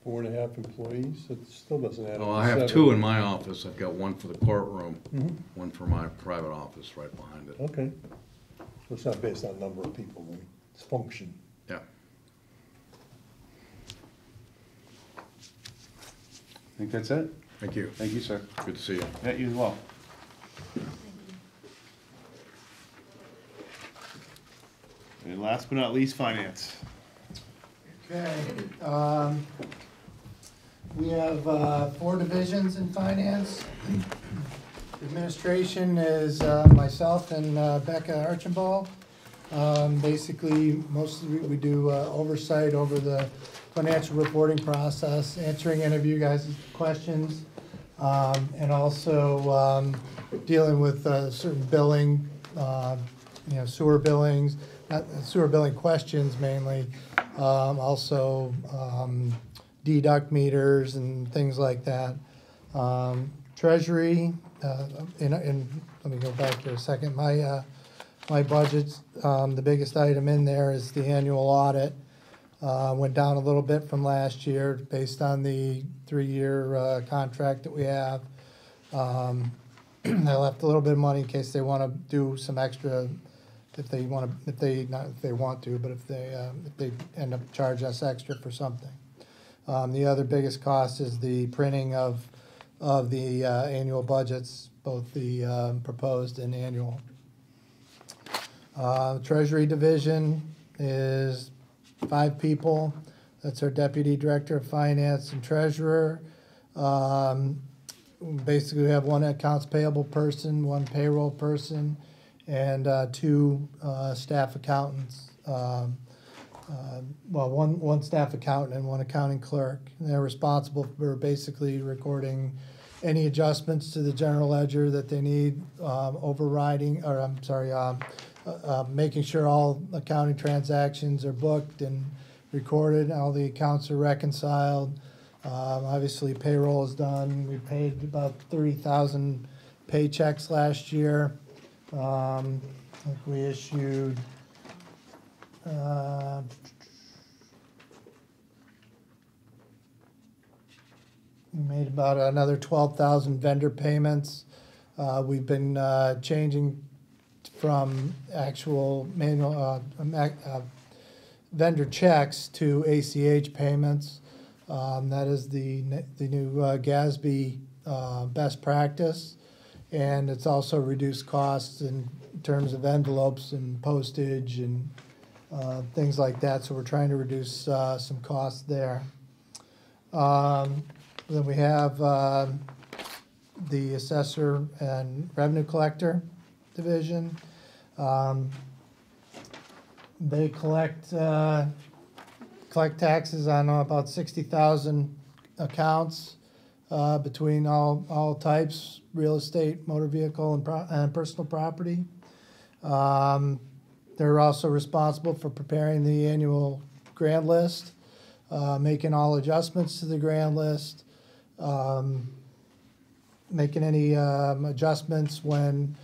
4.5 employees? That still doesn't add up. Oh, to I have 7. 2 in my office. I've got 1 for the courtroom, Mhm. 1 for my private office right behind it. Okay. So it's not based on number of people, then. It's function. Yeah. I think that's it. Thank you. Thank you, sir. Good to see you. Yeah, you as well. And last but not least, finance. Okay, we have 4 divisions in finance. Administration is myself and Becca Archibald. Basically, mostly we do oversight over the financial reporting process, answering any of you guys' questions, and also dealing with certain billing, sewer billings, not sewer billing questions mainly, also deduct meters and things like that. Treasury, let me go back here a second. My budget's, the biggest item in there is the annual audit. Went down a little bit from last year based on the 3-year contract that we have. I left a little bit of money in case they want to do some extra, if they want to, but if they end up charging us extra for something. The other biggest cost is the printing of the annual budgets, both the proposed and annual. Treasury division is 5 people. That's our deputy director of finance and treasurer. Basically, we have 1 accounts payable person, 1 payroll person, and 2 staff accountants. One staff accountant and 1 accounting clerk. And they're responsible for basically recording any adjustments to the general ledger that they need, making sure all accounting transactions are booked and recorded, all the accounts are reconciled. Obviously, payroll is done. We paid about 30,000 paychecks last year. I think we issued we made about another 12,000 vendor payments. We've been changing from actual manual vendor checks to ACH payments. That is the new GASB best practice, and it's also reduced costs in terms of envelopes and postage and things like that. So we're trying to reduce some costs there. Then we have the assessor and revenue collector division. They collect taxes on about 60,000 accounts between all types, real estate, motor vehicle, and personal property. They're also responsible for preparing the annual grand list, making all adjustments to the grand list, making any adjustments when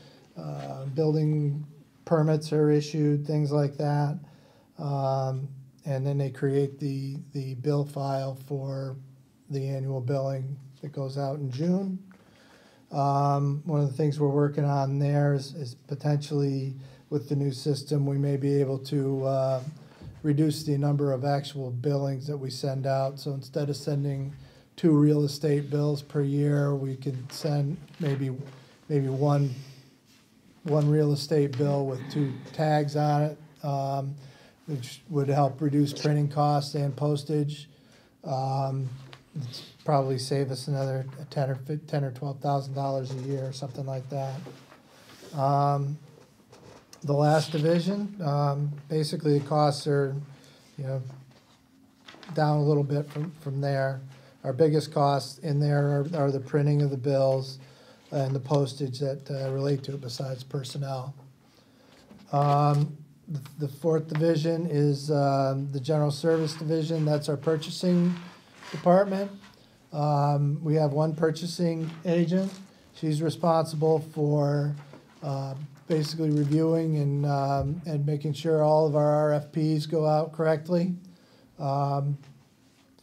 building permits are issued, things like that. And then they create the bill file for the annual billing that goes out in June. One of the things we're working on there is potentially with the new system, we may be able to reduce the number of actual billings that we send out. So instead of sending 2 real estate bills per year, we could send maybe 1 one real estate bill with 2 tags on it, which would help reduce printing costs and postage. It's probably save us another $10 or $12,000 a year or something like that. The last division, basically the costs are, down a little bit from there. Our biggest costs in there are the printing of the bills and the postage that relate to it besides personnel. The fourth division is the general service division. That's our purchasing department. We have one purchasing agent. She's responsible for basically reviewing and making sure all of our RFPs go out correctly.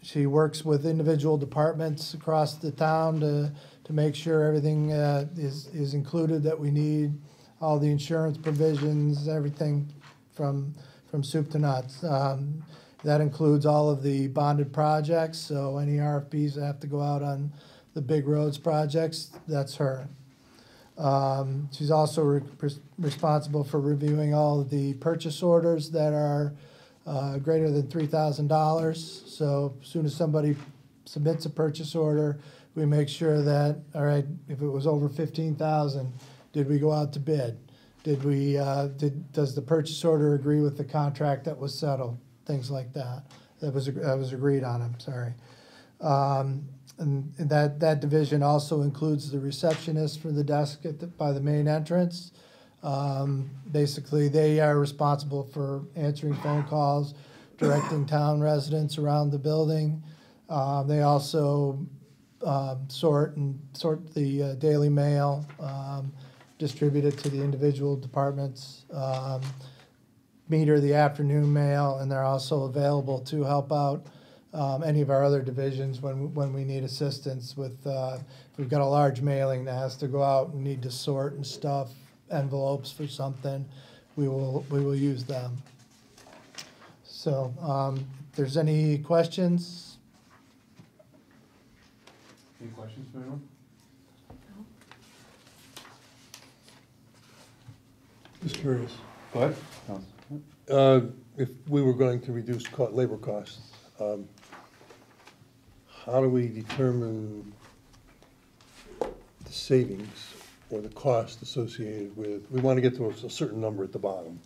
She works with individual departments across the town to make sure everything is included that we need, all the insurance provisions, everything from soup to nuts. That includes all of the bonded projects, so any RFPs that have to go out on the big roads projects, that's her. She's also responsible for reviewing all of the purchase orders that are greater than $3,000. So as soon as somebody submits a purchase order, we make sure that, all right, if it was over 15,000, did we go out to bid? Did we, does the purchase order agree with the contract that was settled? Things like that. That was agreed on, I'm sorry. And that division also includes the receptionist for the desk by the main entrance. Basically, they are responsible for answering phone calls, directing town residents around the building. They also sort the daily mail, distribute it to the individual departments, meter the afternoon mail, and they're also available to help out any of our other divisions when we need assistance with, if we've got a large mailing that has to go out and need to sort and stuff envelopes for something, we will use them. So, if there's any questions? Any questions for anyone? Just curious. Go ahead. If we were going to reduce labor costs, how do we determine the savings or the cost associated with, we want to get to a certain number at the bottom.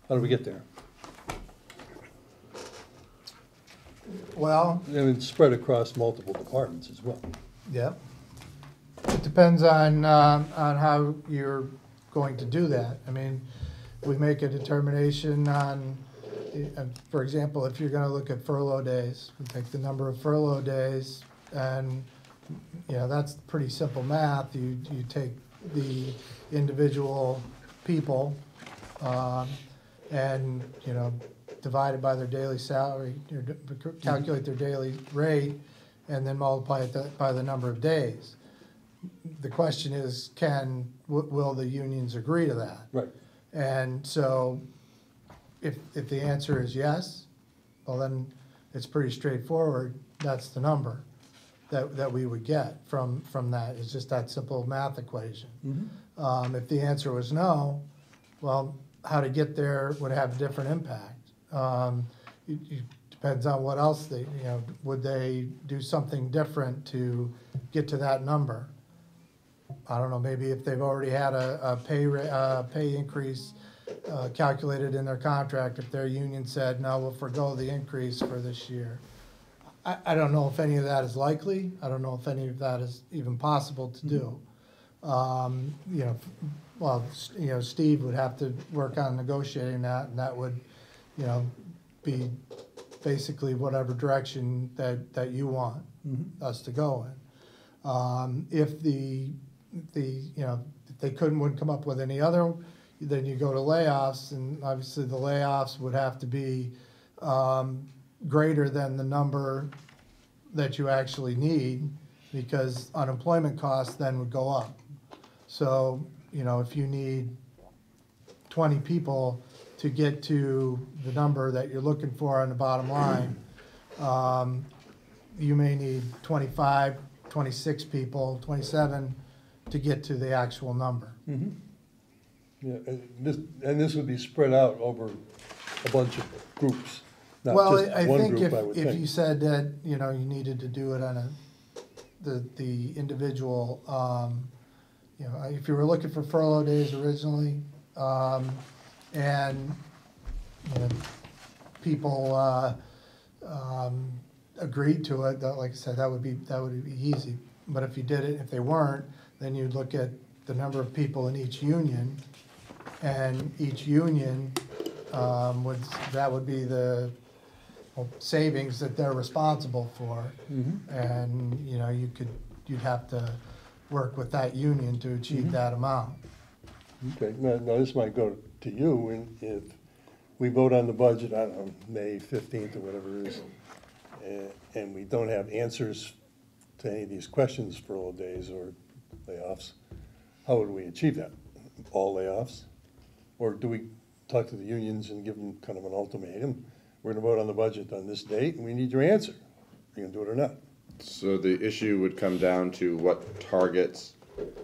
How do we get there? Well, And it's spread across multiple departments as well. yep. It depends on how you're going to do that. I mean, we make a determination on, for example, if you're gonna look at furlough days, we take the number of furlough days, and, that's pretty simple math. You take the individual people, and, divide it by their daily salary, or calculate their daily rate, and then multiply it by the number of days. The question is, will the unions agree to that? Right. And so, if the answer is yes, well then, it's pretty straightforward, that's the number that we would get from that. It's just that simple math equation. If the answer was no, well, how to get there would have a different impact. It depends on what else they, would they do something different to get to that number? I don't know, maybe if they've already had a pay increase calculated in their contract, if their union said, no, we'll forego the increase for this year. I don't know if any of that is likely. I don't know if any of that is even possible to do. Steve would have to work on negotiating that, and that would, be basically whatever direction that you want us to go in. If they wouldn't come up with any other, then you go to layoffs, and obviously the layoffs would have to be greater than the number that you actually need, because unemployment costs then would go up. So, if you need 20 people to get to the number that you're looking for on the bottom line, you may need 25, 26 people, 27 to get to the actual number. Yeah, and this would be spread out over a bunch of groups, not Well, just I one think group, I would if you think. said that, you know, you needed to do it on the individual, you know, if you were looking for furlough days originally, and, you know, people, agreed to it, like I said, that would be easy. But if you did it, if they weren't, then you'd look at the number of people in each union, and each union, that would be the savings that they're responsible for. And, you know, you'd have to work with that union to achieve that amount. Okay, now this might go to you, and if we vote on the budget, I don't know, May 15th or whatever it is, and we don't have answers to any of these questions, furlough days or layoffs, how would we achieve that? All layoffs? Or do we talk to the unions and give them kind of an ultimatum? We're gonna vote on the budget on this date, and we need your answer. Are you gonna do it or not? So the issue would come down to what targets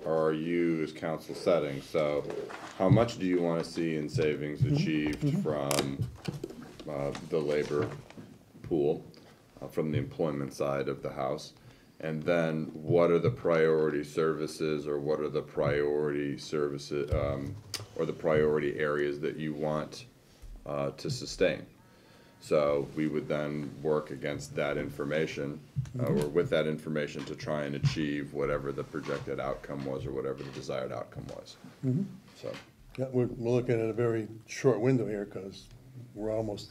are you as council setting? So how much do you want to see in savings achieved from the labor pool, from the employment side of the house? And then what are the priority services, or what are the priority services, or the priority areas that you want to sustain? So we would then work against that information, or with that information, to try and achieve whatever the projected outcome was, or whatever the desired outcome was. So, Yeah, we're looking at a very short window here, because we're almost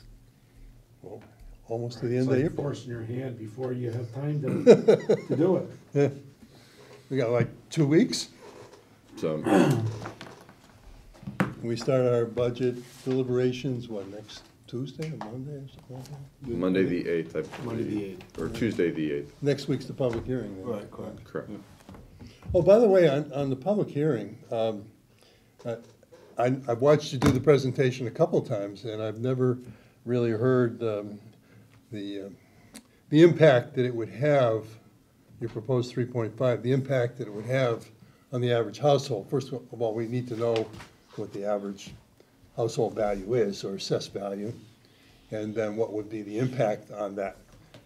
to the end of April. Forcing your hand before you have time to do it. Yeah. We got like 2 weeks. so We start our budget deliberations, next Tuesday or Monday or something like that? Monday the 8th, I believe. Monday the 8th. Or Tuesday the 8th. Next week's the public hearing then. Right, correct. Correct. Oh, by the way, on the public hearing, I've watched you do the presentation a couple times, and I've never really heard the impact that it would have, your proposed 3.5, the impact that it would have on the average household. First of all, we need to know what the average household value is, or assessed value, and then what would be the impact on that.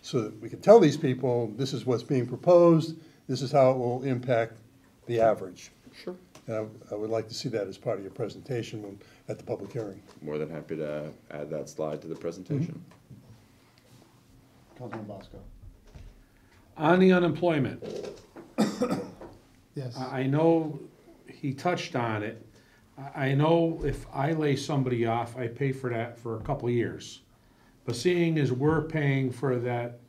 So that we can tell these people, this is what's being proposed, this is how it will impact the average. Sure. And I would like to see that as part of your presentation at the public hearing. More than happy to add that slide to the presentation. Councilman Bosco. On the unemployment, Yes. I know he touched on it. I know if I lay somebody off, I pay for that for a couple of years. But seeing as we're paying for that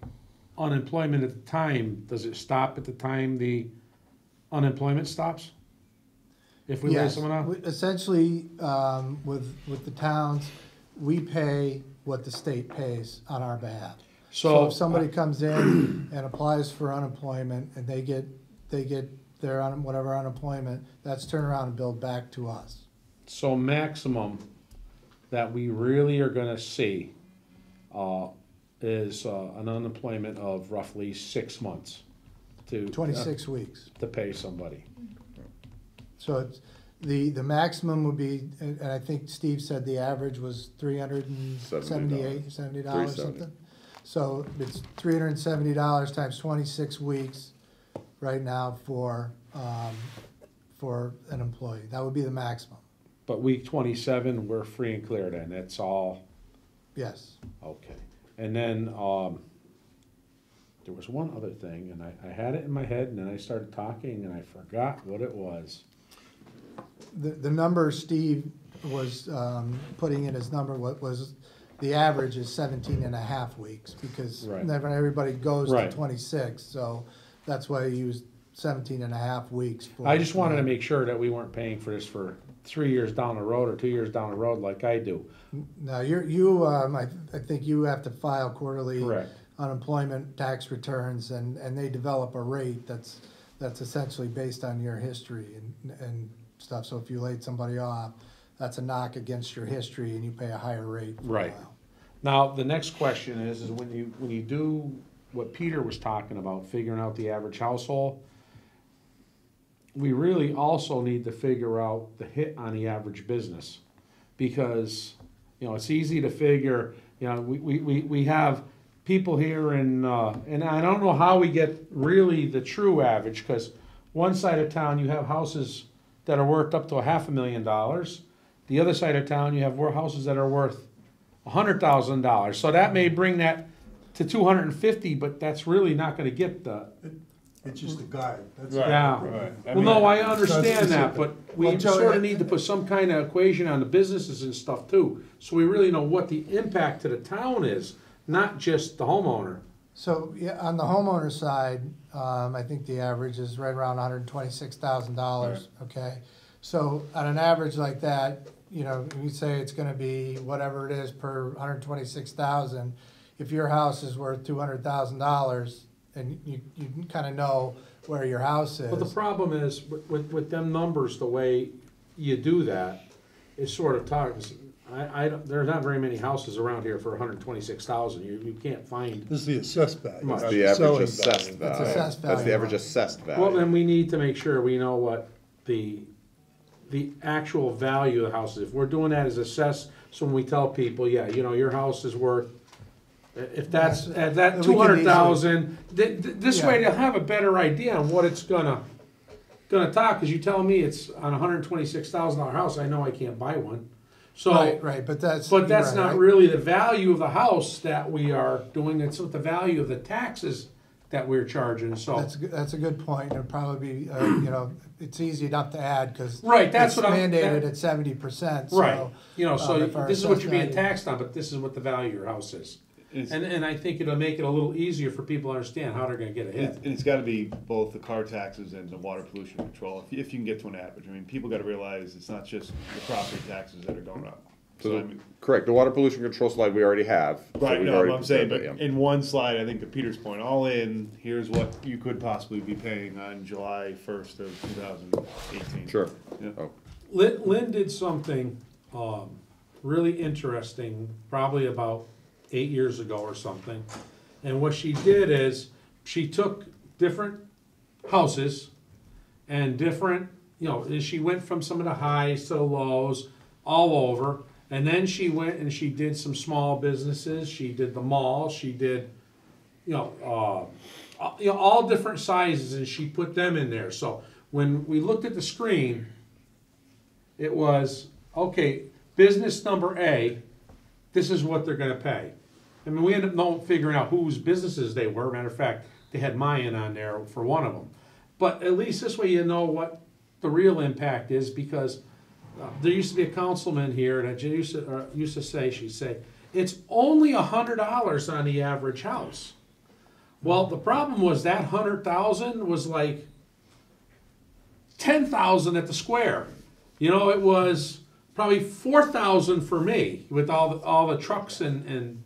unemployment at the time, does it stop at the time the unemployment stops? If we lay Yes. someone off? Essentially, with the towns, we pay what the state pays on our behalf. So if somebody comes in and applies for unemployment and they get their whatever unemployment, that's turned around and billed back to us. So maximum that we really are gonna see is an unemployment of roughly 6 months to 26 weeks. to pay somebody. So it's, the maximum would be, and I think Steve said the average was $378, $70 something. So it's $370 times 26 weeks right now for an employee. That would be the maximum, But week 27, we're free and clear then, that's all, yes. okay. And then, there was one other thing, and I had it in my head, and then I started talking, and I forgot what it was. The number Steve was putting in his number, what was, the average is 17 and a half weeks, because Right. never everybody goes to Right. 26, so that's why he used 17 and a half weeks. For I just wanted to make sure that we weren't paying for this for 3 years down the road or 2 years down the road like I do. Now, I think you have to file quarterly Correct. unemployment tax returns, and they develop a rate that's essentially based on your history and stuff. So if you laid somebody off, that's a knock against your history, and you pay a higher rate for a Right. while. Now, the next question is when you do what Peter was talking about, figuring out the average household, we really also need to figure out the hit on the average business. Because, you know, it's easy to figure, you know, we have people here and I don't know how we get really the true average, because one side of town you have houses that are worth up to $500,000. The other side of town you have houses that are worth $100,000. So that may bring that to 250, but that's really not gonna get the, It's just a guide. That's Right. yeah. Right. Well, no, I It's understand not that, but we Well, Joe, sort of need to put some kind of equation on the businesses and stuff too, so we really know what the impact to the town is, not just the homeowner. So, yeah, on the homeowner side, I think the average is right around $126,000, okay? So on an average like that, you know, we say it's gonna be whatever it is per 126,000. If your house is worth $200,000, and you can kinda know where your house is. But the problem is, with them numbers, the way you do that, is sort of tough. There's not very many houses around here for 126,000, you can't find. This is the assessed value. Much. That's not the average selling assessed value. value. It's assessed That's the value. average assessed value. Well, then we need to make sure we know what the actual value of the house is. If we're doing that as assessed, so when we tell people, yeah, you know, your house is worth, if that's, at that We can 200,000, this way Yeah. they'll have a better idea on what it's gonna talk, cause you tell me it's on a $126,000 house, I know I can't buy one. So, Right, but that's. but that's you're right. not really the value of the house that we are doing, it's with the value of the taxes that we're charging, so. That's a good point. It'd probably be, you know, it's easy enough to add, because. Right, that's what I'm- mandated that- at 70%, so. Right, you know, so if our this is what assessed you're being value- taxed on, but this is what the value of your house is. It's- And I think it'll make it a little easier for people to understand how they're gonna get And ahead. it's gotta be both the car taxes and the water pollution control, if you can get to an average. I mean, people gotta realize it's not just the property taxes that are going up. So, I mean, Correct, the water pollution control slide we already have. so right, we've no, already I'm saying, presented but that, yeah. in one slide, I think to Peter's point, all in, here's what you could possibly be paying on July 1st of 2018. Sure. Yeah. Oh, Lynn did something, really interesting, probably about 8 years ago or something. And what she did is, she took different houses and different, you know, she went from some of the highs to the lows, all over. And then she went and she did some small businesses, she did the mall, she did, you know, all different sizes, and she put them in there. So when we looked at the screen, it was, okay, business number A, this is what they're gonna pay. I mean, we ended up figuring out whose businesses they were. Matter of fact, they had Mayan on there for one of them. But at least this way you know what the real impact is, because there used to be a councilman here that used to say, she'd say, it's only $100 on the average house. Well, the problem was that 100,000 was like 10,000 at the square. You know, it was probably 4,000 for me with all the trucks and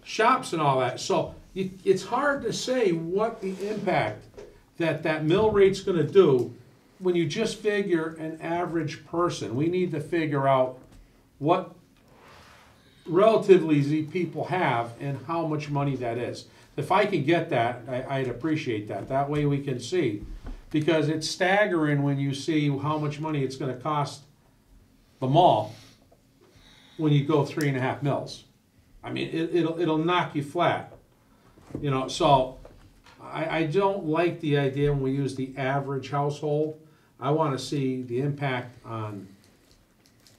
shops and all that. So it's hard to say what the impact that mill rate's gonna do when you just figure an average person. We need to figure out what relatively the people have and how much money that is. If I could get that, I'd appreciate that. That way we can see. Because it's staggering when you see how much money it's gonna cost the mall when you go 3.5 mils. I mean, it'll knock you flat. You know, so I don't like the idea when we use the average household. I wanna see the impact on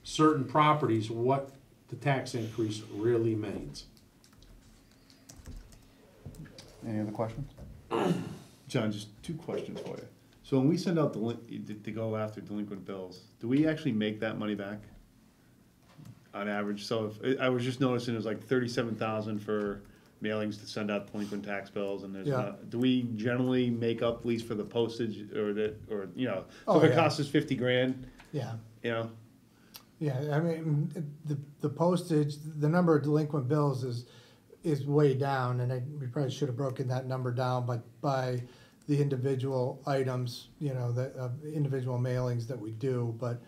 certain properties, what the tax increase really means. Any other questions? John, just 2 questions for you. So when we send out to go after delinquent bills, do we actually make that money back on average? So if, I was just noticing it was like 37,000 for mailings to send out delinquent tax bills, and there's Yeah. not, do we generally make up at least for the postage or you know, so Oh, if it yeah. costs us 50 grand, Yeah. you know? Yeah, I mean, the postage, the number of delinquent bills is way down, and we probably should have broken that number down, but by the individual items, you know, the individual mailings that we do, but,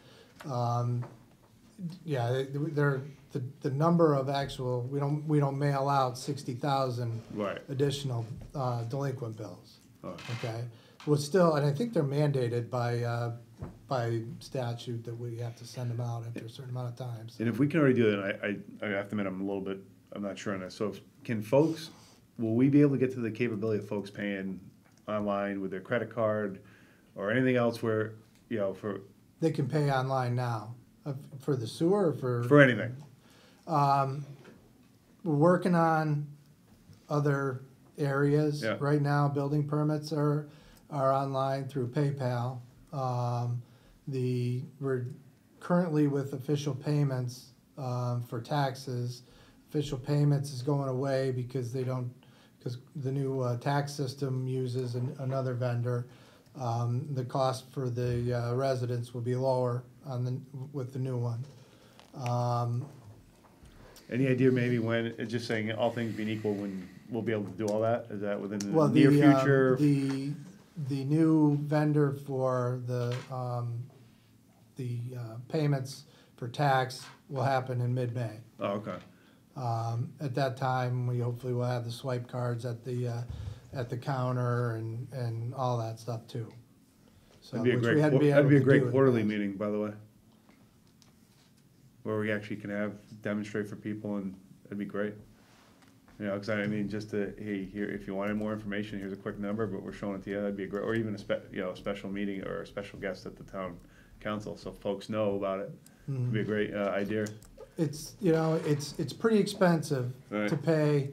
yeah, the number of actual, we don't mail out 60,000 Right. additional delinquent bills, Oh. okay? well, still, and I think they're mandated by statute that we have to send them out after a certain amount of times. And if we can already do that, I have to admit, I'm not sure on this. So can folks, will we be able to get to the capability of folks paying online with their credit card or anything else where, you know, They can pay online now, for the sewer or for anything? We're working on other areas. Yeah. Right now, building permits are online through PayPal. We're currently with official payments, for taxes. Official payments is going away because because the new, tax system uses another vendor. The cost for the, residents will be lower with the new one. Any idea maybe when, just saying all things being equal, when we'll be able to do all that? Is that within the Well, near future? The new vendor for the payments for tax will happen in mid-May. Oh, okay. At that time, we hopefully will have the swipe cards at the counter and all that stuff too. So, That'd be a which great, we hadn't been that'd be a able to do great in the quarterly past. meeting, by the way. Where we actually can demonstrate for people, and it'd be great. You know, cause I mean, just to, hey, here, if you wanted more information, here's a quick number, but we're showing it to you, that'd be a great, or even a special meeting or a special guest at the town council, so folks know about it. It'd be a great, idea. It's, it's pretty expensive Right. to pay.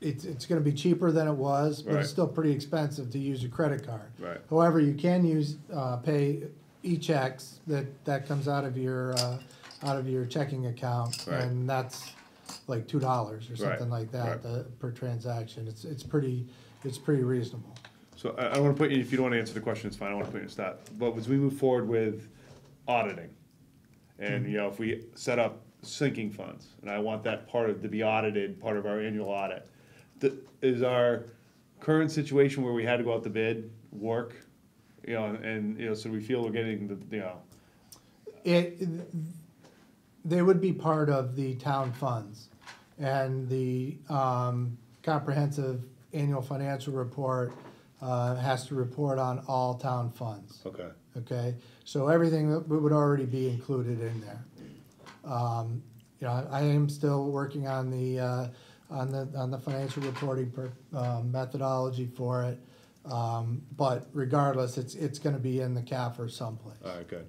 It's gonna be cheaper than it was, but Right. it's still pretty expensive to use your credit card. Right. However, you can pay e-checks that comes out of your checking account. Right. And that's like $2 or something Right. like that, Right. per transaction. It's pretty reasonable. So I wanna put you, if you don't wanna answer the question, it's fine, I wanna put you in a stop. But as we move forward with auditing, and, you know, if we set up sinking funds, and I want that to be audited, part of our annual audit, is our current situation where we had to go out to bid work? You know, and, you know, so we feel we're getting They would be part of the town funds, and the comprehensive annual financial report has to report on all town funds. okay. Okay, so everything that would already be included in there. You know, I am still working on the financial reporting methodology for it. But regardless, it's gonna be in the CAFR someplace. All right, good.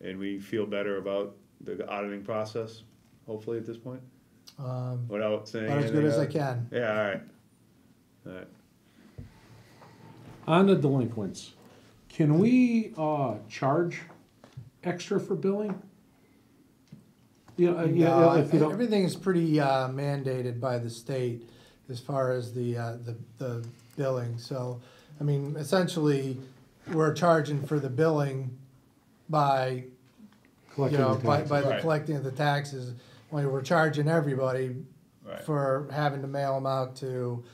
And we feel better about the auditing process, hopefully at this point, without saying About as good anything as I else? can. Yeah, all right. All right. On the delinquents, can we, charge extra for billing? No, If you don't, everything is pretty mandated by the state as far as the billing. So, I mean, essentially, we're charging for the billing by, collecting the by taxes. the Right. collecting of the taxes. When we're charging everybody Right. for having to mail them out to,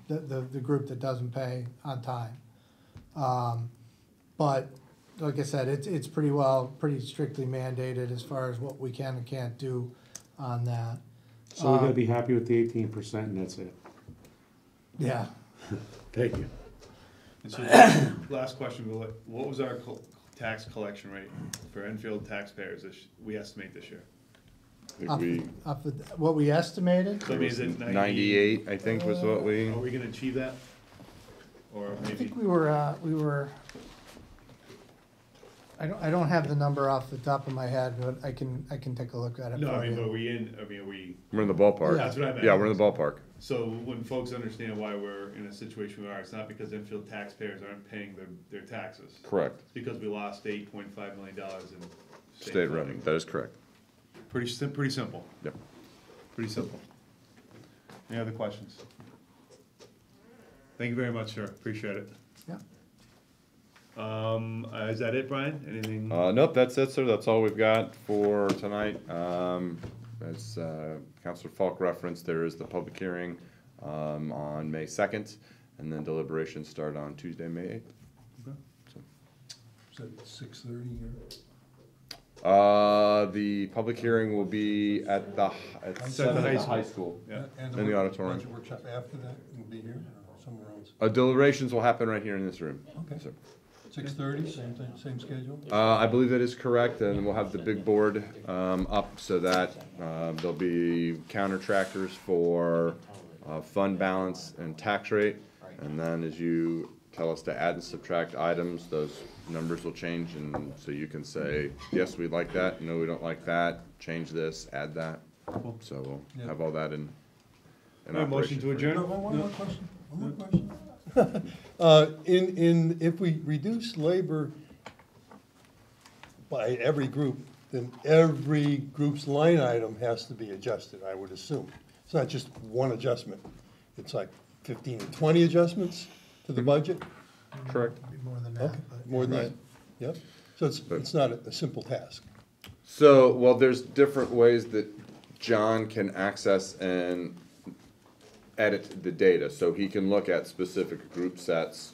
the group that doesn't pay on time. But like I said, it's pretty strictly mandated as far as what we can and can't do on that. So we gotta be happy with the 18% and that's it. Yeah. Thank you. And so, last question, what was our tax collection rate for Enfield taxpayers we estimate this year? What we estimated, So I mean, is it 98, I think was what we. Are we gonna achieve that? Or I maybe, think we were, I don't have the number off the top of my head, but I can take a look at it. no, for I mean, you. but are we, We're in the ballpark. Yeah. That's what I meant. Yeah, we're in the ballpark. so when folks understand why we're in a situation we are, it's not because Enfield taxpayers aren't paying their taxes. Correct. It's because we lost $8.5 million in State revenue, funding. that is correct. Pretty simple, Yep. pretty simple. Any other questions? Thank you very much, sir, appreciate it. Yeah. Is that it, Brian? Anything? Nope, that's it, sir. That's all we've got for tonight. As Councilor Falk referenced, there is the public hearing on May 2nd, and then deliberations start on Tuesday, May 8th. Is that 6:30 or? The public hearing will be at the, at At seven the at high the high school. school, Yeah. in the auditorium. Budget workshop after that will be here or somewhere else? Deliberations will happen right here in this room. Okay. So, 6:30, same thing, same schedule? I believe that is correct, and we'll have the big board up so that there'll be counter trackers for fund balance and tax rate. And then as you tell us to add and subtract items, those numbers will change, and so you can say, yes, we like that, no, we don't like that, change this, add that. So we'll have all that in Motion operation. to adjourn? No, one more question, one more question. If we reduce labor by every group, then every group's line item has to be adjusted, I would assume. It's not just one adjustment, it's like 15 to 20 adjustments to the budget? Correct. More than Okay, more than that, yep. So it's not a simple task. So, well, there's different ways that John can access and edit the data. So he can look at specific group sets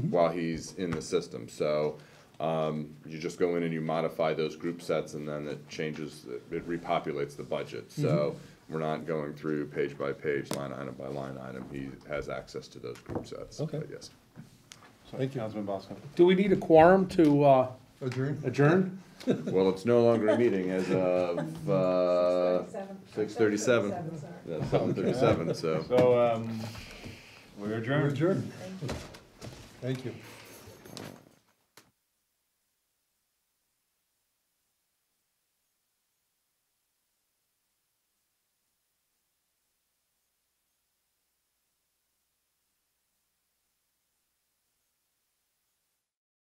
while he's in the system. So you just go in and you modify those group sets, and then it changes, it repopulates the budget. So we're not going through page by page, line item by line item. He has access to those group sets. Okay. But yes. Thank you. Councilman Bosco. Do we need a quorum to Adjourn? adjourn? Well, it's no longer a meeting as of 6:37. Yeah, 7:37, so. So, we're We're adjourned. adjourned. Thank you.